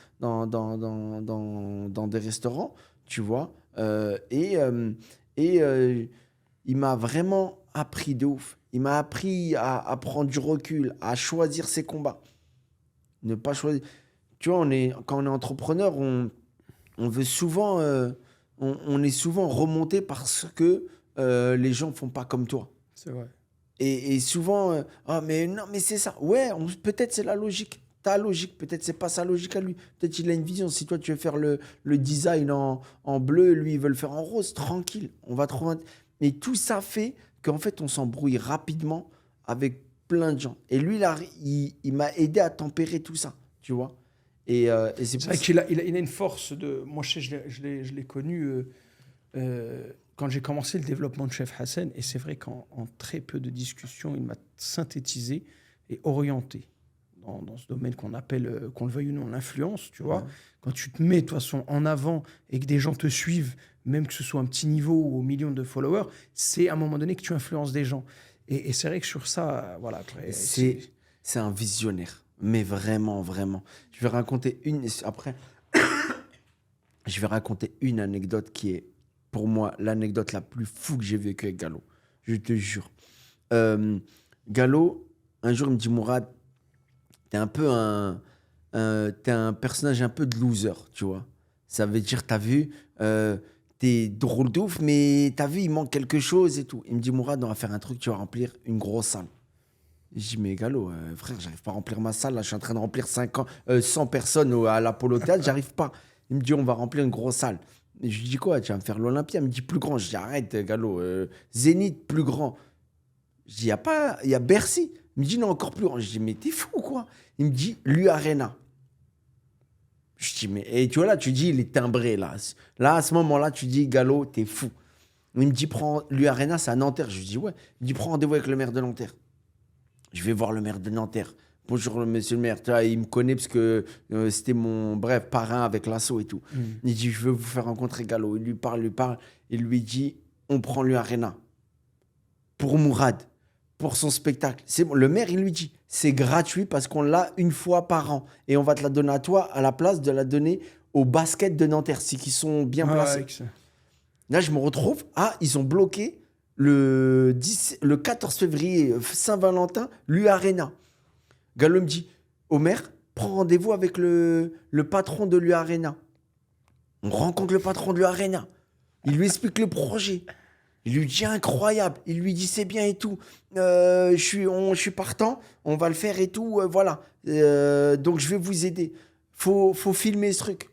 des restaurants, tu vois, il m'a vraiment appris de ouf. Il m'a appris à prendre du recul, à choisir ses combats. Ne pas choisir. Tu vois, quand on est entrepreneur, on veut souvent, on est souvent remonté parce que les gens font pas comme toi. C'est vrai. Et souvent, ah mais non, mais c'est ça. Ouais, peut-être c'est la logique. ta logique. Peut-être c'est pas sa logique à lui. Peut-être il a une vision. Si toi, tu veux faire le design en bleu, lui, il veut le faire en rose, tranquille. On va trouver Mais tout ça fait qu'en fait, on s'embrouille rapidement avec plein de gens. Et lui, il m'a aidé à tempérer tout ça, tu vois. Et c'est C'est pour vrai ça. qu'il a, il a une force de. Moi, je l'ai connu quand j'ai commencé le développement de Chef Hassan. Et c'est vrai qu'en très peu de discussions, il m'a synthétisé et orienté dans ce domaine qu'on appelle, qu'on le veuille ou non, l'influence, tu vois. Ouais. Quand tu te mets, de toute façon, en avant et que des gens te suivent, même que ce soit un petit niveau ou aux millions de followers, c'est à un moment donné que tu influences des gens. Et c'est vrai que sur ça, voilà. Après, C'est un visionnaire. Mais vraiment, vraiment. Je vais raconter Après, je vais raconter une anecdote qui est, pour moi, l'anecdote la plus fou que j'ai vécue avec Gallo. Je te jure. Gallo, un jour, il me dit, Mourad, t'es un peu t'es un personnage un peu de loser, tu vois. Ça veut dire, t'as vu, t'es drôle de ouf, mais t'as vu, il manque quelque chose et tout. Il me dit, Mourad, on va faire un truc, tu vas remplir une grosse salle. Je dis, mais Gallo, frère, j'arrive pas à remplir ma salle. Là, je suis en train de remplir 100 personnes à l'Apollo Théâtre, j'arrive pas. Il me dit, on va remplir une grosse salle. Et je lui dis, quoi, tu vas me faire l'Olympia? Il me dit, plus grand. Je dis, arrête, Gallo, Zénith, plus grand. Je dis, il y a Bercy. Il me dit, non, encore plus grand. Je dis, mais t'es fou ou quoi? Il me dit, l'U-Arena. Je dis, mais, et tu vois, là, tu dis, il est timbré, là. Là, à ce moment-là, tu dis, Gallo, t'es fou. Il me dit, prends l'U-Arena, c'est à Nanterre. Je lui dis, ouais. Il me dit, prends rendez-vous avec le maire de Nanterre. Je vais voir le maire de Nanterre. Bonjour, monsieur le maire. Tu vois, il me connaît parce que c'était mon parrain avec l'assaut et tout. Il dit, je veux vous faire rencontrer Gallo. Il lui parle. Il lui dit, on prend l'U-Arena. Pour Mourad. Pour son spectacle. C'est bon. Le maire, il lui dit, c'est gratuit parce qu'on l'a une fois par an. Et on va te la donner à toi à la place de la donner au basket de Nanterre, si qui sont bien placés. Là, je me retrouve. Ah, ils ont bloqué le 14 février, Saint-Valentin, l'U-Arena. Gallo me dit, Omer, prends rendez-vous avec le patron de l'U-Arena. On rencontre le patron de l'U-Arena. Il lui explique le projet. Il lui dit, incroyable. Il lui dit, c'est bien et tout. Je suis partant, on va le faire et tout. Voilà. Donc, je vais vous aider. Faut filmer ce truc.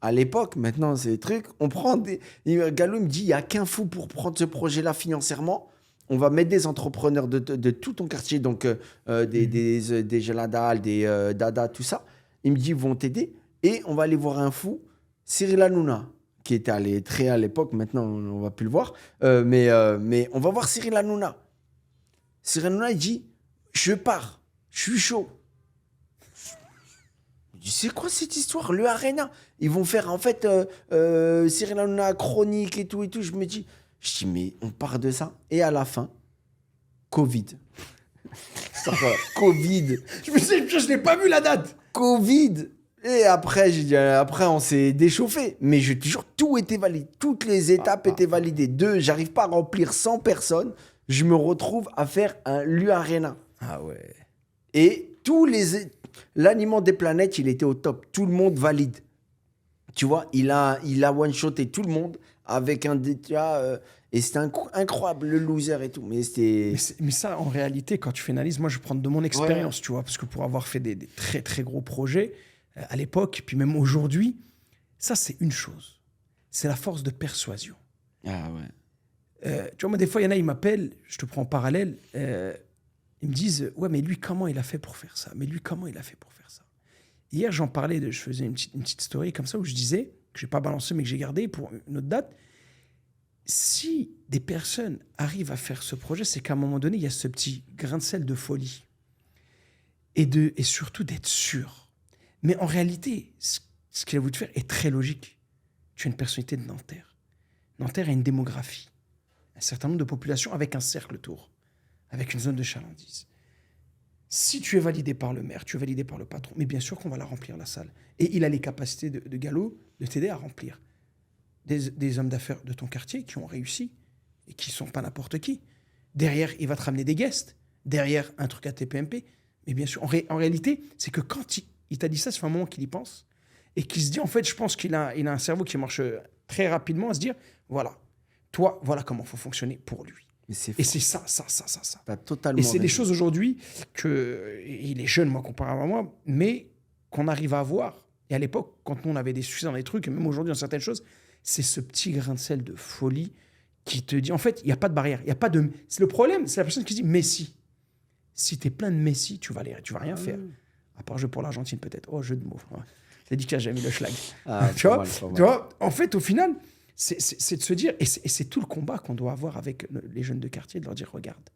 À l'époque, maintenant, c'est des trucs, on prend des... Gallo me dit, il n'y a qu'un fou pour prendre ce projet-là financièrement. On va mettre des entrepreneurs de tout ton quartier, donc des Geladal, des Dada, tout ça. Il me dit, ils vont t'aider. Et on va aller voir un fou, Cyril Hanouna, qui était très à l'époque. Maintenant, on ne va plus le voir. Mais on va voir Cyril Hanouna. Cyril Hanouna, il dit, je pars, je suis chaud. Je dis, c'est quoi cette histoire? Le Arena. Ils vont faire, en fait, Cyril Hanouna, chronique et tout. Je me dis, mais on part de ça. Et à la fin, Covid. Covid. Je me suis dit, je n'ai pas vu la date. Covid. Et après, j'ai dit, après, on s'est déchauffé. Mais je te jure, tout était valide. Toutes les étapes étaient validées. J'arrive pas à remplir 100 personnes. Je me retrouve à faire un l'U-Arena. Ah ouais. Et l'aliment des planètes, il était au top. Tout le monde valide. Tu vois, il a one-shoté tout le monde avec un détail. Et c'était incroyable, le loser et tout. Mais ça, en réalité, quand tu fais une analyse, moi, je prends de mon expérience, tu vois, parce que pour avoir fait des très, très gros projets à l'époque, puis même aujourd'hui, ça, c'est une chose. C'est la force de persuasion. Ah ouais. Tu vois, moi, des fois, il y en a, ils m'appellent, je te prends en parallèle, ils me disent, ouais, mais lui, comment il a fait pour faire ça? Mais lui, comment il a fait pour faire ça? Hier, j'en parlais, je faisais une petite story comme ça où je disais, que je n'ai pas balancé, mais que j'ai gardé pour une autre date. Si des personnes arrivent à faire ce projet, c'est qu'à un moment donné, il y a ce petit grain de sel de folie. Et surtout d'être sûr. Mais en réalité, ce qu'il a voulu te faire est très logique. Tu es une personnalité de Nanterre. Nanterre a une démographie, un certain nombre de populations avec un cercle autour, avec une zone de chalandise. Si tu es validé par le maire, tu es validé par le patron, mais bien sûr qu'on va la remplir, la salle. Et il a les capacités de Gallo de t'aider à remplir. Des hommes d'affaires de ton quartier qui ont réussi et qui ne sont pas n'importe qui. Derrière, il va te ramener des guests. Derrière, un truc à TPMP. Mais bien sûr, en réalité, c'est que quand il t'a dit ça, c'est un moment qu'il y pense et qu'il se dit, en fait, je pense qu'il a un cerveau qui marche très rapidement à se dire, voilà, toi, voilà comment il faut fonctionner pour lui. Mais c'est Et fou. c'est ça. T'as totalement Et c'est des raison. choses aujourd'hui que il est jeune, moi, comparé à moi, mais qu'on arrive à avoir. Et à l'époque, quand nous, on avait des succès dans des trucs, et même aujourd'hui dans certaines choses, c'est ce petit grain de sel de folie qui te dit, en fait, il n'y a pas de barrière. Il y a pas de... C'est le problème, c'est la personne qui dit Messi. Si tu es plein de Messi, tu vas rien faire. À part jeu pour l'Argentine, peut-être. Oh, jeu de mots. Ouais. J'ai dit que j'ai mis le schlag. Ah, tu pas vois, mal, pas mal. tu vois, en fait, au final, c'est de se dire, et c'est tout le combat qu'on doit avoir avec les jeunes de quartier, de leur dire, regarde.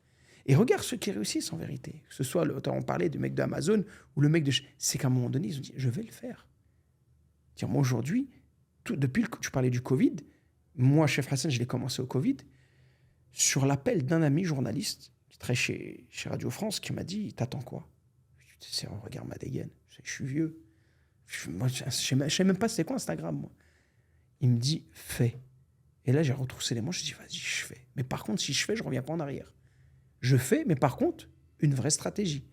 Et regarde ceux qui réussissent en vérité. Que ce soit, on parlait du mec d'Amazon ou le mec de... C'est qu'à un moment donné, ils ont dit, je vais le faire. Tiens, moi, aujourd'hui, depuis que tu parlais du Covid, moi, Chef Hassan, je l'ai commencé au Covid, sur l'appel d'un ami journaliste qui travaille chez Radio France, qui m'a dit, t'attends quoi? Je dis, regarde ma dégaine, je suis vieux. Moi, je ne sais même pas c'est quoi Instagram, moi. Il me dit, fais. Et là, j'ai retroussé les manches, je dis, vas-y, je fais. Mais par contre, si je fais, je ne reviens pas en arrière. Je fais, mais par contre, une vraie stratégie.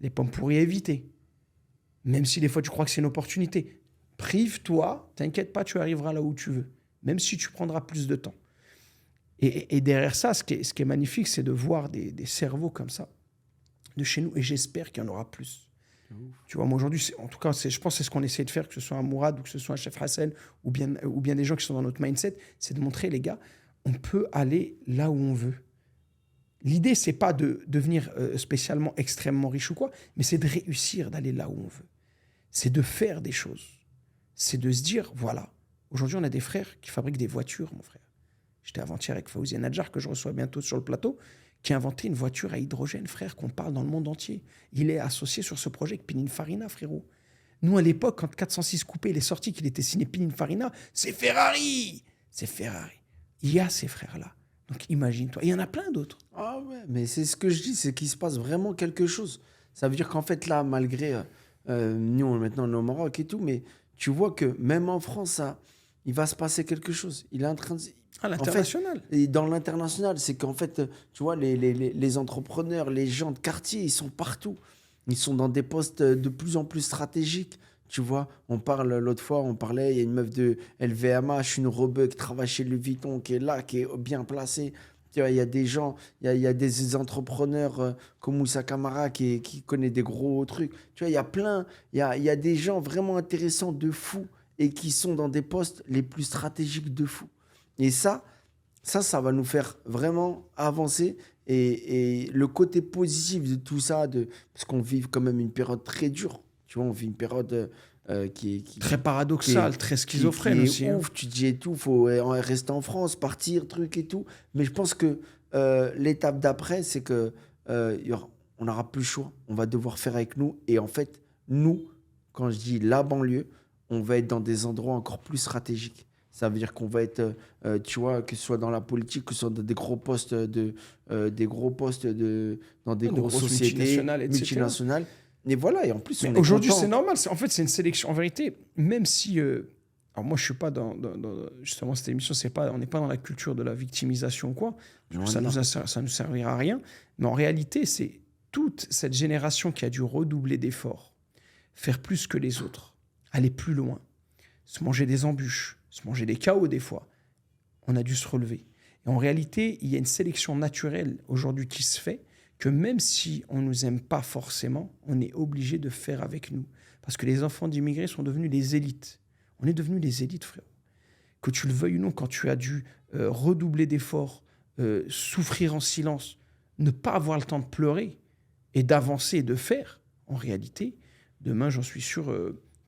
Les pommes pourries à éviter. Même si des fois, tu crois que c'est une opportunité. Prive-toi, t'inquiète pas, tu arriveras là où tu veux. Même si tu prendras plus de temps. Et derrière ça, ce qui est magnifique, c'est de voir des cerveaux comme ça, de chez nous. Et j'espère qu'il y en aura plus. Tu vois, moi aujourd'hui, en tout cas, je pense que c'est ce qu'on essaie de faire, que ce soit un Mourad ou que ce soit un Chef Hassan ou bien des gens qui sont dans notre mindset, c'est de montrer, les gars, on peut aller là où on veut. L'idée, c'est pas de devenir spécialement extrêmement riche ou quoi, mais c'est de réussir, d'aller là où on veut. C'est de faire des choses. C'est de se dire, voilà, aujourd'hui, on a des frères qui fabriquent des voitures, mon frère. J'étais avant-hier avec Fawzi Nadjar, que je reçois bientôt sur le plateau, qui a inventé une voiture à hydrogène, frère, qu'on parle dans le monde entier. Il est associé sur ce projet avec Pininfarina, frérot. Nous, à l'époque, quand 406 Coupé il est sorti, qu'il était signé Pininfarina, c'est Ferrari. C'est Ferrari. Il y a ces frères-là. Donc imagine-toi. Il y en a plein d'autres. Ah ouais, mais c'est ce que je dis, c'est qu'il se passe vraiment quelque chose. Ça veut dire qu'en fait, là, malgré nous, maintenant, on est au Maroc et tout, mais tu vois que même en France, ça, il va se passer quelque chose. Il est en train de... À l'international. En fait, et dans l'international, c'est qu'en fait, tu vois, les entrepreneurs, les gens de quartier, ils sont partout. Ils sont dans des postes de plus en plus stratégiques. Tu vois, l'autre fois, on parlait, il y a une meuf de LVMH, une rebeu qui travaille chez Louis Vuitton, qui est là, qui est bien placée. Tu vois, il y a des gens, il y a des entrepreneurs comme Moussa Camara qui connaît des gros trucs. Tu vois, il y a plein, il y a des gens vraiment intéressants de fou et qui sont dans des postes les plus stratégiques de fou. Et ça va nous faire vraiment avancer. Et le côté positif de tout ça, parce qu'on vit quand même une période très dure. Tu vois, on vit une période qui Très paradoxal, très schizophrène qui est aussi. ouf. Tu te dis et tout, faut rester en France, partir, truc et tout. Mais je pense que l'étape d'après, c'est que on n'aura plus le choix. On va devoir faire avec nous. Et en fait, nous, quand je dis la banlieue, on va être dans des endroits encore plus stratégiques. Ça veut dire qu'on va être, tu vois, que ce soit dans la politique, que ce soit dans des gros postes dans des grosses sociétés multinationales. Et voilà, et en plus, on est aujourd'hui, content. c'est normal. En fait, c'est une sélection. En vérité, même si... alors moi, je suis pas justement, cette émission, on n'est pas dans la culture de la victimisation ou quoi. Ça nous servira à rien. Mais en réalité, c'est toute cette génération qui a dû redoubler d'efforts, faire plus que les autres, aller plus loin, se manger des embûches, se manger des chaos des fois. On a dû se relever. Et en réalité, il y a une sélection naturelle aujourd'hui qui se fait, que même si on ne nous aime pas forcément, on est obligé de faire avec nous. Parce que les enfants d'immigrés sont devenus les élites. On est devenus les élites, frérot. Que tu le veuilles ou non, quand tu as dû redoubler d'efforts, souffrir en silence, ne pas avoir le temps de pleurer et d'avancer et de faire, en réalité, demain, j'en suis sûr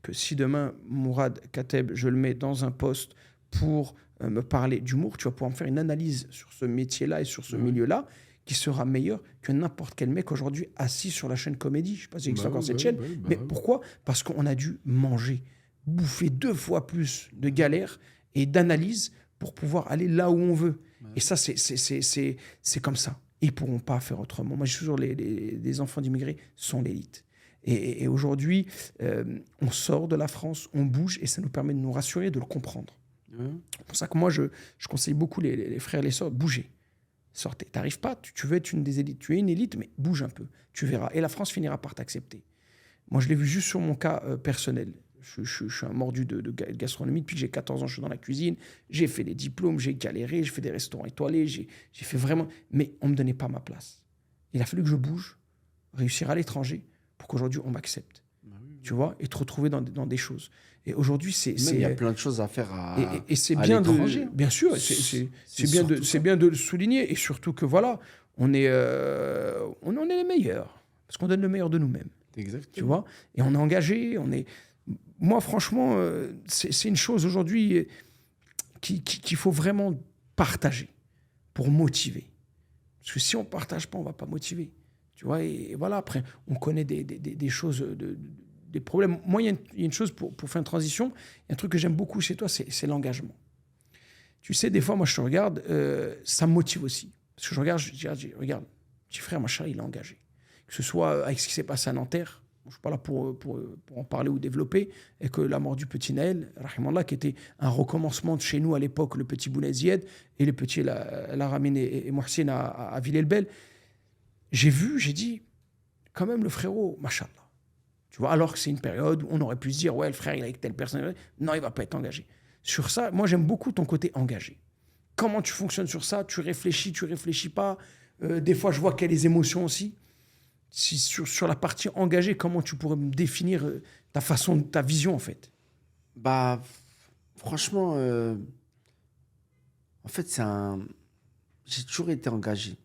que si demain, Mourad Kateb, je le mets dans un poste pour me parler d'humour, tu vas pouvoir me faire une analyse sur ce métier-là et sur ce milieu-là qui sera meilleur que n'importe quel mec aujourd'hui assis sur la chaîne Comédie. Je ne sais pas si c'est encore cette chaîne, mais pourquoi ? Parce qu'on a dû manger, bouffer 2 fois plus de galères et d'analyses pour pouvoir aller là où on veut. Et ça, c'est comme ça. Ils ne pourront pas faire autrement. Moi, je suis toujours les enfants d'immigrés sont l'élite. Et aujourd'hui, on sort de la France, on bouge, et ça nous permet de nous rassurer, de le comprendre. C'est pour ça que moi, je conseille beaucoup les frères et les sœurs, bougez. Sortez. T'arrives pas, tu veux être une des élites. Tu es une élite, mais bouge un peu. Tu verras. Et la France finira par t'accepter. Moi, je l'ai vu juste sur mon cas personnel. Je suis un mordu de gastronomie. Depuis que j'ai 14 ans, je suis dans la cuisine. J'ai fait des diplômes, j'ai galéré, j'ai fait des restaurants étoilés. J'ai fait vraiment... Mais on ne me donnait pas ma place. Il a fallu que je bouge, réussir à l'étranger, pour qu'aujourd'hui, on m'accepte. Tu vois, et te retrouver dans des choses. Et aujourd'hui, il y a plein de choses à faire et c'est à bien l'étranger. bien sûr, c'est bien de le souligner. Et surtout que voilà, on est les meilleurs. Parce qu'on donne le meilleur de nous-mêmes. Exactement. Tu vois, et on est engagé, Moi, franchement, c'est une chose aujourd'hui qu'il faut vraiment partager pour motiver. Parce que si on ne partage pas, on ne va pas motiver. Tu vois, et voilà, après, on connaît des choses, des problèmes. Moi, il y a une chose pour faire une transition, il y a un truc que j'aime beaucoup chez toi, c'est l'engagement. Tu sais, des fois, moi, je te regarde, ça me motive aussi. Parce que je regarde, je dis, regarde, petit frère, machin, il est engagé. Que ce soit avec ce qui s'est passé à Nanterre, je ne suis pas là pour en parler ou développer, et que la mort du petit Naël, rahimallah, qui était un recommencement de chez nous à l'époque, le petit Bounaziyed et le petit Laramine et Mohsin à Villers-le-Bel. J'ai vu, j'ai dit, quand même, le frérot, machallah. Tu vois, alors que c'est une période où on aurait pu se dire, ouais, le frère, il est avec telle personne. Non, il ne va pas être engagé. Sur ça, moi, j'aime beaucoup ton côté engagé. Comment tu fonctionnes sur ça? Tu réfléchis pas. Des fois, je vois qu'il y a des émotions aussi. Si, sur la partie engagée, comment tu pourrais me définir ta façon, ta vision, en fait? Bah, franchement, en fait, j'ai toujours été engagé.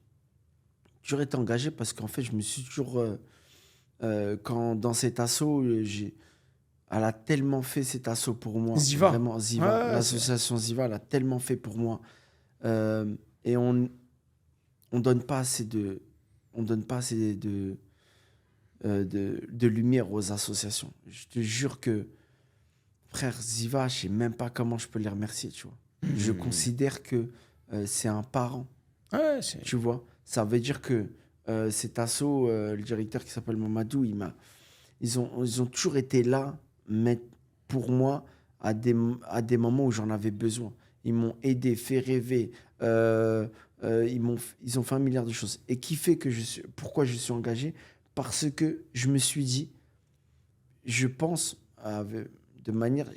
Toujours été engagé parce qu'en fait, je me suis toujours... quand dans cet assaut, elle a tellement fait cet assaut pour moi. Ziva. Vraiment, Ziva. Ouais, l'association Ziva, elle a tellement fait pour moi. Et on donne pas assez de lumière aux associations. Je te jure que, frère Ziva, je sais même pas comment je peux les remercier, tu vois. Je considère que c'est un parent, Ouais, tu vois. Ça veut dire que cet assaut, le directeur qui s'appelle Mamadou, ils ont toujours été là, mais pour moi, à des moments où j'en avais besoin. Ils m'ont aidé, fait rêver. Ils ont fait un milliard de choses. Et qui fait que pourquoi je suis engagé? Parce que je me suis dit, je pense,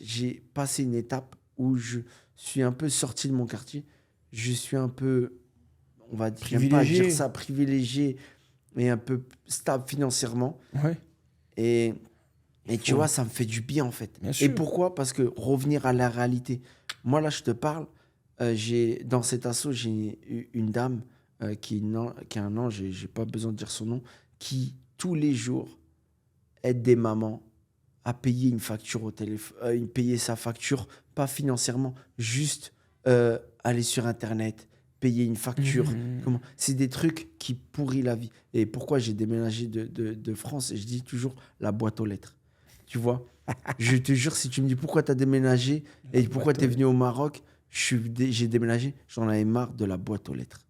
j'ai passé une étape où je suis un peu sorti de mon quartier. Je suis un peu, on va dire, j'aime pas dire ça, privilégié et un peu stable financièrement. Ouais. Et tu vois, ça me fait du bien en fait. Bien sûr. Et pourquoi? Parce que revenir à la réalité. Moi là, je te parle, dans cet assaut, j'ai eu une dame qui a un an, j'ai pas besoin de dire son nom, qui tous les jours aide des mamans à payer une facture au téléphone, payer sa facture, pas financièrement, juste aller sur Internet, payer une facture. C'est des trucs qui pourrissent la vie. Et pourquoi j'ai déménagé de France? Et je dis toujours la boîte aux lettres. Tu vois, je te jure, si tu me dis pourquoi tu as déménagé et pourquoi tu es venu au Maroc, j'ai déménagé, j'en avais marre de la boîte aux lettres.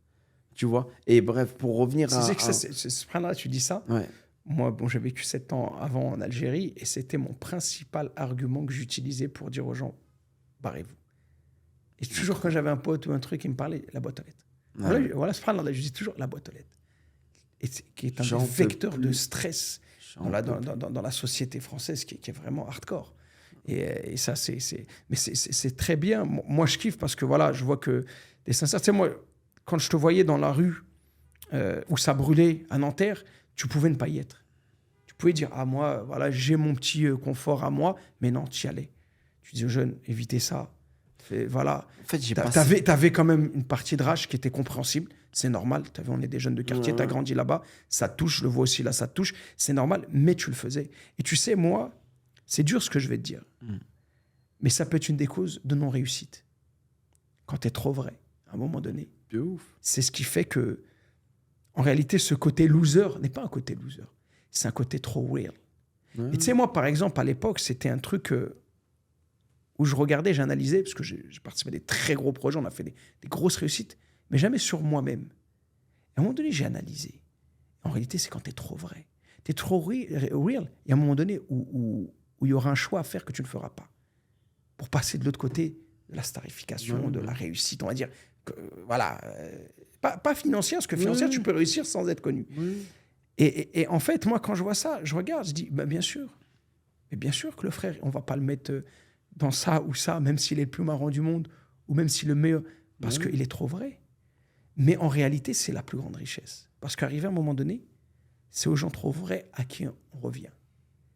Tu vois. Et bref, pour revenir là, tu dis ça. Ouais. Moi, bon, j'ai vécu 7 ans avant en Algérie et c'était mon principal argument que j'utilisais pour dire aux gens, barrez-vous. Et toujours quand j'avais un pote ou un truc qui me parlait, la boîte aux lettres. Ouais. Voilà, je dis toujours la boîte aux lettres. Et qui est un vecteur de stress dans la société française qui est vraiment hardcore. Et ça, mais c'est très bien. Moi, je kiffe parce que voilà, je vois que t'es sincère. Tu sais, moi, quand je te voyais dans la rue où ça brûlait à Nanterre, tu pouvais ne pas y être. Tu pouvais dire, ah, moi, voilà, j'ai mon petit confort à moi, mais non, tu y allais. Tu dis aux jeunes, évitez ça. Voilà. En fait, t'avais quand même une partie de rage qui était compréhensible. C'est normal. On est des jeunes de quartier, t'as grandi là-bas. Ça touche, je le vois aussi là, ça touche. C'est normal, mais tu le faisais. Et tu sais, moi, c'est dur ce que je vais te dire. Mais ça peut être une des causes de non-réussite. Quand t'es trop vrai, à un moment donné. De ouf. C'est ce qui fait que, en réalité, ce côté loser n'est pas un côté loser. C'est un côté trop real. Et tu sais, moi, par exemple, à l'époque, c'était un truc où je regardais, j'analysais, parce que j'ai participé à des très gros projets, on a fait des grosses réussites, mais jamais sur moi-même. Et à un moment donné, j'ai analysé. En réalité, c'est quand tu es trop vrai. Tu es trop real. Il y a un moment donné où il y aura un choix à faire que tu ne feras pas. Pour passer de l'autre côté de la starification, de la réussite, on va dire. Voilà. Pas financière, parce que financière, tu peux réussir sans être connu. Et en fait, moi, quand je vois ça, je regarde, je dis, bah, bien sûr. Mais bien sûr que le frère, on ne va pas le mettre dans ça ou ça, même s'il est le plus marrant du monde, ou même s'il est le meilleur, parce qu'il est trop vrai. Mais en réalité, c'est la plus grande richesse. Parce qu'arrivé à un moment donné, c'est aux gens trop vrais à qui on revient.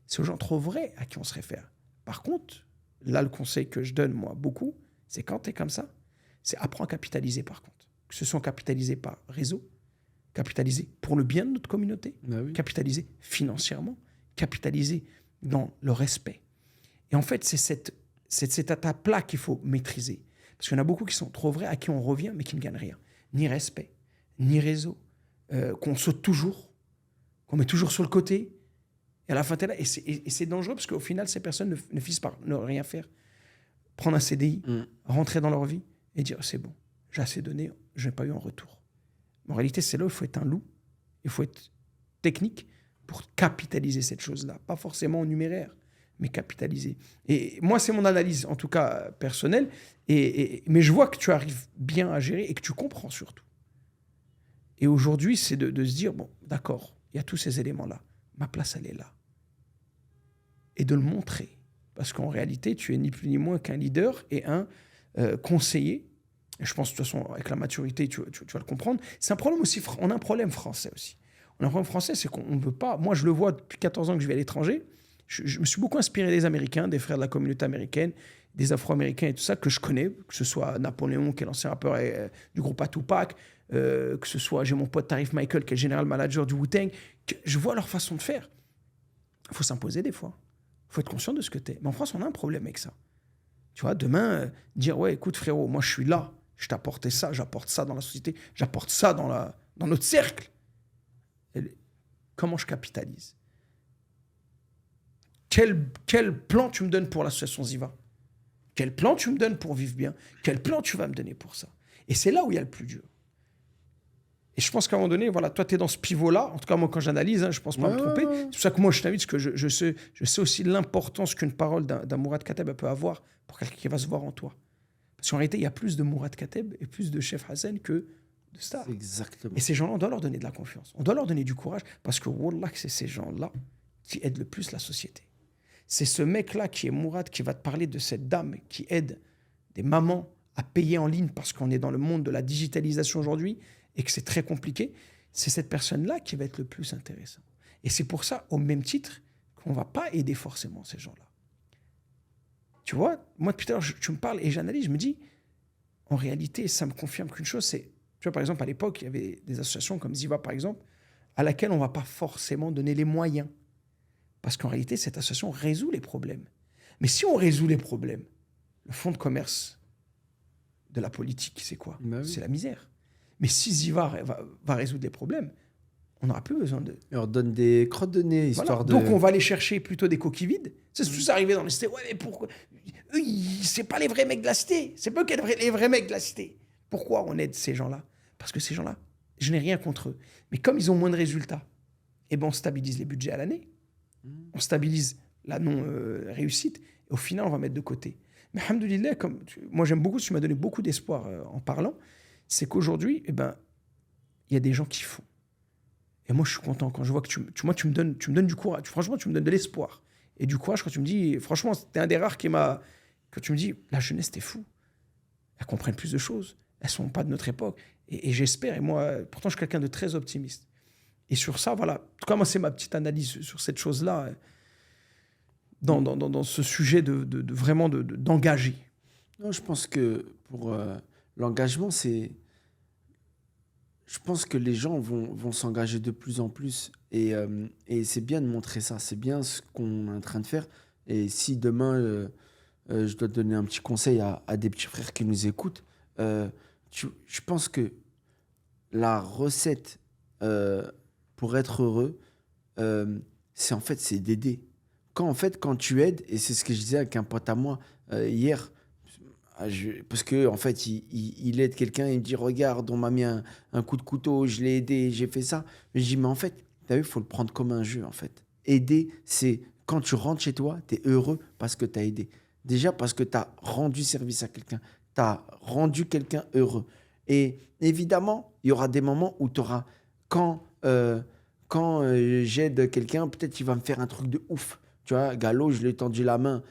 C'est aux gens trop vrais à qui on se réfère. Par contre, là, le conseil que je donne, moi, beaucoup, c'est quand tu es comme ça, c'est apprends à capitaliser, par contre. Que ce soit capitalisé par réseau, capitaliser pour le bien de notre communauté, capitaliser financièrement, capitaliser dans le respect. Et en fait, c'est cette étape-là qu'il faut maîtriser. Parce qu'il y en a beaucoup qui sont trop vrais, à qui on revient, mais qui ne gagnent rien. Ni respect, ni réseau, qu'on saute toujours, qu'on met toujours sur le côté. Et à la fin, t'es là. Et c'est dangereux parce qu'au final, ces personnes ne finissent par ne rien faire. Prendre un CDI, rentrer dans leur vie et dire c'est bon, j'ai assez donné, je n'ai pas eu en retour. Mais en réalité, c'est là où il faut être un loup, il faut être technique pour capitaliser cette chose-là. Pas forcément en numéraire, mais capitaliser. Et moi, c'est mon analyse, en tout cas personnelle. Mais je vois que tu arrives bien à gérer et que tu comprends surtout. Et aujourd'hui, c'est de se dire, bon, d'accord, il y a tous ces éléments-là. Ma place, elle est là. Et de le montrer. Parce qu'en réalité, tu es ni plus ni moins qu'un leader et un conseiller. Et je pense, de toute façon, avec la maturité, tu vas le comprendre. C'est un problème aussi, on a un problème français aussi. On a un problème français, c'est qu'on ne veut pas... Moi, je le vois depuis 14 ans que je vais à l'étranger. Je me suis beaucoup inspiré des Américains, des frères de la communauté américaine, des Afro-Américains et tout ça, que je connais, que ce soit Napoléon, qui est l'ancien rappeur du groupe Tupac, que ce soit, j'ai mon pote Tarif Michael, qui est le général manager du Wu-Tang, je vois leur façon de faire. Il faut s'imposer des fois. Il faut être conscient de ce que tu es. Mais en France, on a un problème avec ça. Tu vois, demain, dire, ouais, écoute frérot, moi je suis là, je t'apporte ça, j'apporte ça dans la société, j'apporte ça dans notre cercle. Comment je capitalise ? Quel plan tu me donnes pour l'association Ziva ? Quel plan tu me donnes pour vivre bien ? Quel plan tu vas me donner pour ça ? Et c'est là où il y a le plus dur. Et je pense qu'à un moment donné, voilà, toi, tu es dans ce pivot-là. En tout cas, moi, quand j'analyse, je ne pense pas me tromper. C'est pour ça que moi, je t'invite, parce que je sais aussi l'importance qu'une parole d'un Mourad Kateb peut avoir pour quelqu'un qui va se voir en toi. Parce qu'en réalité, il y a plus de Mourad Kateb et plus de Chef Hassan que de stars. Exactement. Et ces gens-là, on doit leur donner de la confiance. On doit leur donner du courage, parce que Wallah, c'est ces gens-là qui aident le plus la société. C'est ce mec-là qui est Mourad, qui va te parler de cette dame qui aide des mamans à payer en ligne parce qu'on est dans le monde de la digitalisation aujourd'hui et que c'est très compliqué. C'est cette personne-là qui va être le plus intéressant. Et c'est pour ça, au même titre, qu'on ne va pas aider forcément ces gens-là. Tu vois, moi, depuis tout à l'heure, tu me parles et j'analyse, je me dis, en réalité, ça me confirme qu'une chose, c'est, tu vois, par exemple, à l'époque, il y avait des associations comme Ziva, par exemple, à laquelle on ne va pas forcément donner les moyens. Parce qu'en réalité, cette association résout les problèmes. Mais si on résout les problèmes, le fonds de commerce de la politique, c'est quoi ? C'est la misère. Mais si Ziva va résoudre les problèmes, on n'aura plus besoin de... On leur donne des crottes de nez, histoire de... Donc on va aller chercher plutôt des coquilles vides. C'est tout arrivé dans les cités. Ouais, mais pourquoi ? Eux, c'est pas les vrais mecs de la cité. C'est pas les vrais mecs de la cité. Pourquoi on aide ces gens-là ? Parce que ces gens-là, je n'ai rien contre eux. Mais comme ils ont moins de résultats, eh ben on stabilise les budgets à l'année. On stabilise la non-réussite. Et au final, on va mettre de côté. Mais alhamdoulilah, moi j'aime beaucoup, tu m'as donné beaucoup d'espoir en parlant, c'est qu'aujourd'hui, eh ben, il y a des gens qui font. Et moi, je suis content quand je vois que tu me donnes du courage. Franchement, tu me donnes de l'espoir. Et du courage quand tu me dis... Franchement, t'es un des rares que tu me dis, la jeunesse, t'es fou. Elles comprennent plus de choses. Elles ne sont pas de notre époque. Et j'espère, et moi, pourtant, je suis quelqu'un de très optimiste. Et sur ça, voilà. En tout cas, moi, c'est ma petite analyse sur cette chose-là, dans ce sujet vraiment d'engager. Non, je pense que pour l'engagement, c'est... Je pense que les gens vont s'engager de plus en plus. Et c'est bien de montrer ça. C'est bien ce qu'on est en train de faire. Et si demain, je dois donner un petit conseil à des petits frères qui nous écoutent, je pense que la recette pour être heureux, c'est d'aider. Quand tu aides, et c'est ce que je disais avec un pote à moi hier, parce que en fait il aide quelqu'un, il me dit regarde, on m'a mis un coup de couteau, je l'ai aidé, j'ai fait ça. Mais je dis mais en fait, t'as vu, il faut le prendre comme un jeu en fait. Aider, c'est quand tu rentres chez toi, t'es heureux parce que t'as aidé. Déjà parce que t'as rendu service à quelqu'un, t'as rendu quelqu'un heureux. Et évidemment, il y aura des moments où t'auras quand j'aide quelqu'un, peut-être qu'il va me faire un truc de ouf. Tu vois, Gallo, je lui ai tendu la main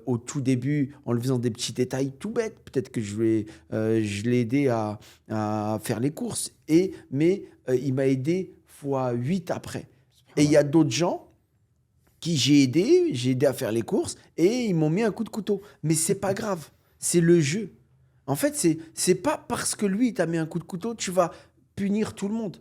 au tout début en lui faisant des petits détails tout bêtes. Peut-être que je l'ai aidé à faire les courses. Mais il m'a aidé fois 8 après. Et il y a d'autres gens qui j'ai aidé à faire les courses et ils m'ont mis un coup de couteau. Mais c'est pas grave, c'est le jeu. En fait, c'est pas parce que lui, il t'a mis un coup de couteau, tu vas punir tout le monde.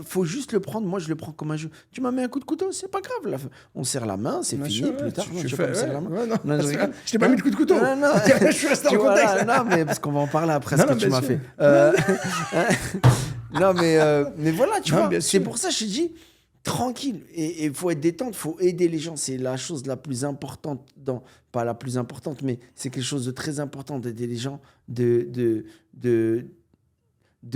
Faut juste le prendre. Moi, je le prends comme un jeu. Tu m'as mis un coup de couteau, c'est pas grave. Là, on serre la main, c'est Bien fini. sûr, Plus ouais, tard, tu non, tu fais- vas pas me serrer la main. ouais, non, Non, je rigole. je t'ai pas mis de coup de couteau. Non, non. Je suis resté dans le Tu vois, contexte. là, non, mais parce qu'on va en parler après Non, ce que non, tu bien m'as sûr. fait. Non, mais voilà, tu Non, vois. bien C'est sûr. pour ça que je te dis, tranquille. Et il faut être détente, il faut aider les gens. C'est la chose la plus importante, pas la plus importante, mais c'est quelque chose de très important d'aider les gens, de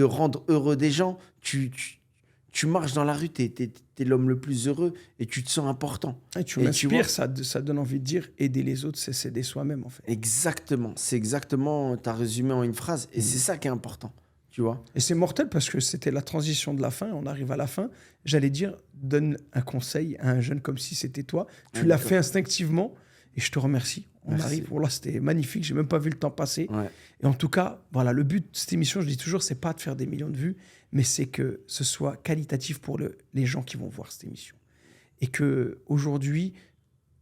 rendre heureux des gens. Tu marches dans la rue, t'es l'homme le plus heureux et tu te sens important. Et tu Et tu m'inspires, vois- ça donne envie de dire aider les autres, c'est s'aider soi-même en fait. Exactement, c'est exactement, t'as résumé en une phrase et c'est ça qui est important, tu vois. Et c'est mortel parce que c'était la transition de la fin. On arrive à la fin. J'allais dire, donne un conseil à un jeune comme si c'était toi. Tu Ouais, l'as d'accord. fait instinctivement et je te remercie. On Merci. arrive. Voilà, c'était magnifique. J'ai même pas vu le temps passer. Ouais. Et en tout cas, voilà, le but de cette émission, je dis toujours, c'est pas de faire des millions de vues, mais c'est que ce soit qualitatif pour les gens qui vont voir cette émission. Et que aujourd'hui,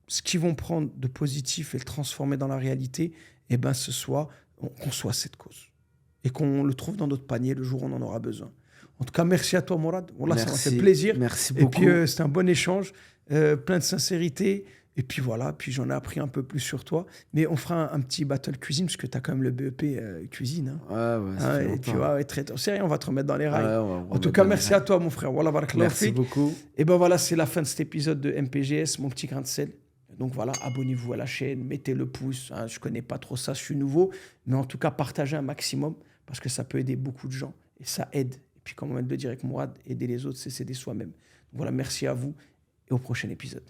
ce qu'ils vont prendre de positif et le transformer dans la réalité, eh ben, qu'on soit cette cause. Et qu'on le trouve dans notre panier le jour où on en aura besoin. En tout cas, merci à toi, Mourad. Voilà, ça m'a fait plaisir. Merci Et beaucoup. puis, c'était un bon échange, plein de sincérité. Et puis voilà, puis j'en ai appris un peu plus sur toi. Mais on fera un petit battle cuisine, parce que tu as quand même le BEP cuisine. Hein. Ouais, ça fait Et longtemps. tu vois, très sérieux, on va te remettre dans les rails. Ouais, on va En tout mettre cas, dans les merci rails. à toi, mon frère. Voilà, barakallahu Merci fik. beaucoup. Et ben voilà, c'est la fin de cet épisode de MPGS, mon petit grain de sel. Donc voilà, abonnez-vous à la chaîne, mettez le pouce. Hein, je connais pas trop ça, je suis nouveau. Mais en tout cas, partagez un maximum, parce que ça peut aider beaucoup de gens. Et ça aide. Et puis, comme on vient de le dire avec Mourad, aider les autres, c'est s'aider soi-même. Donc voilà, merci à vous et au prochain épisode.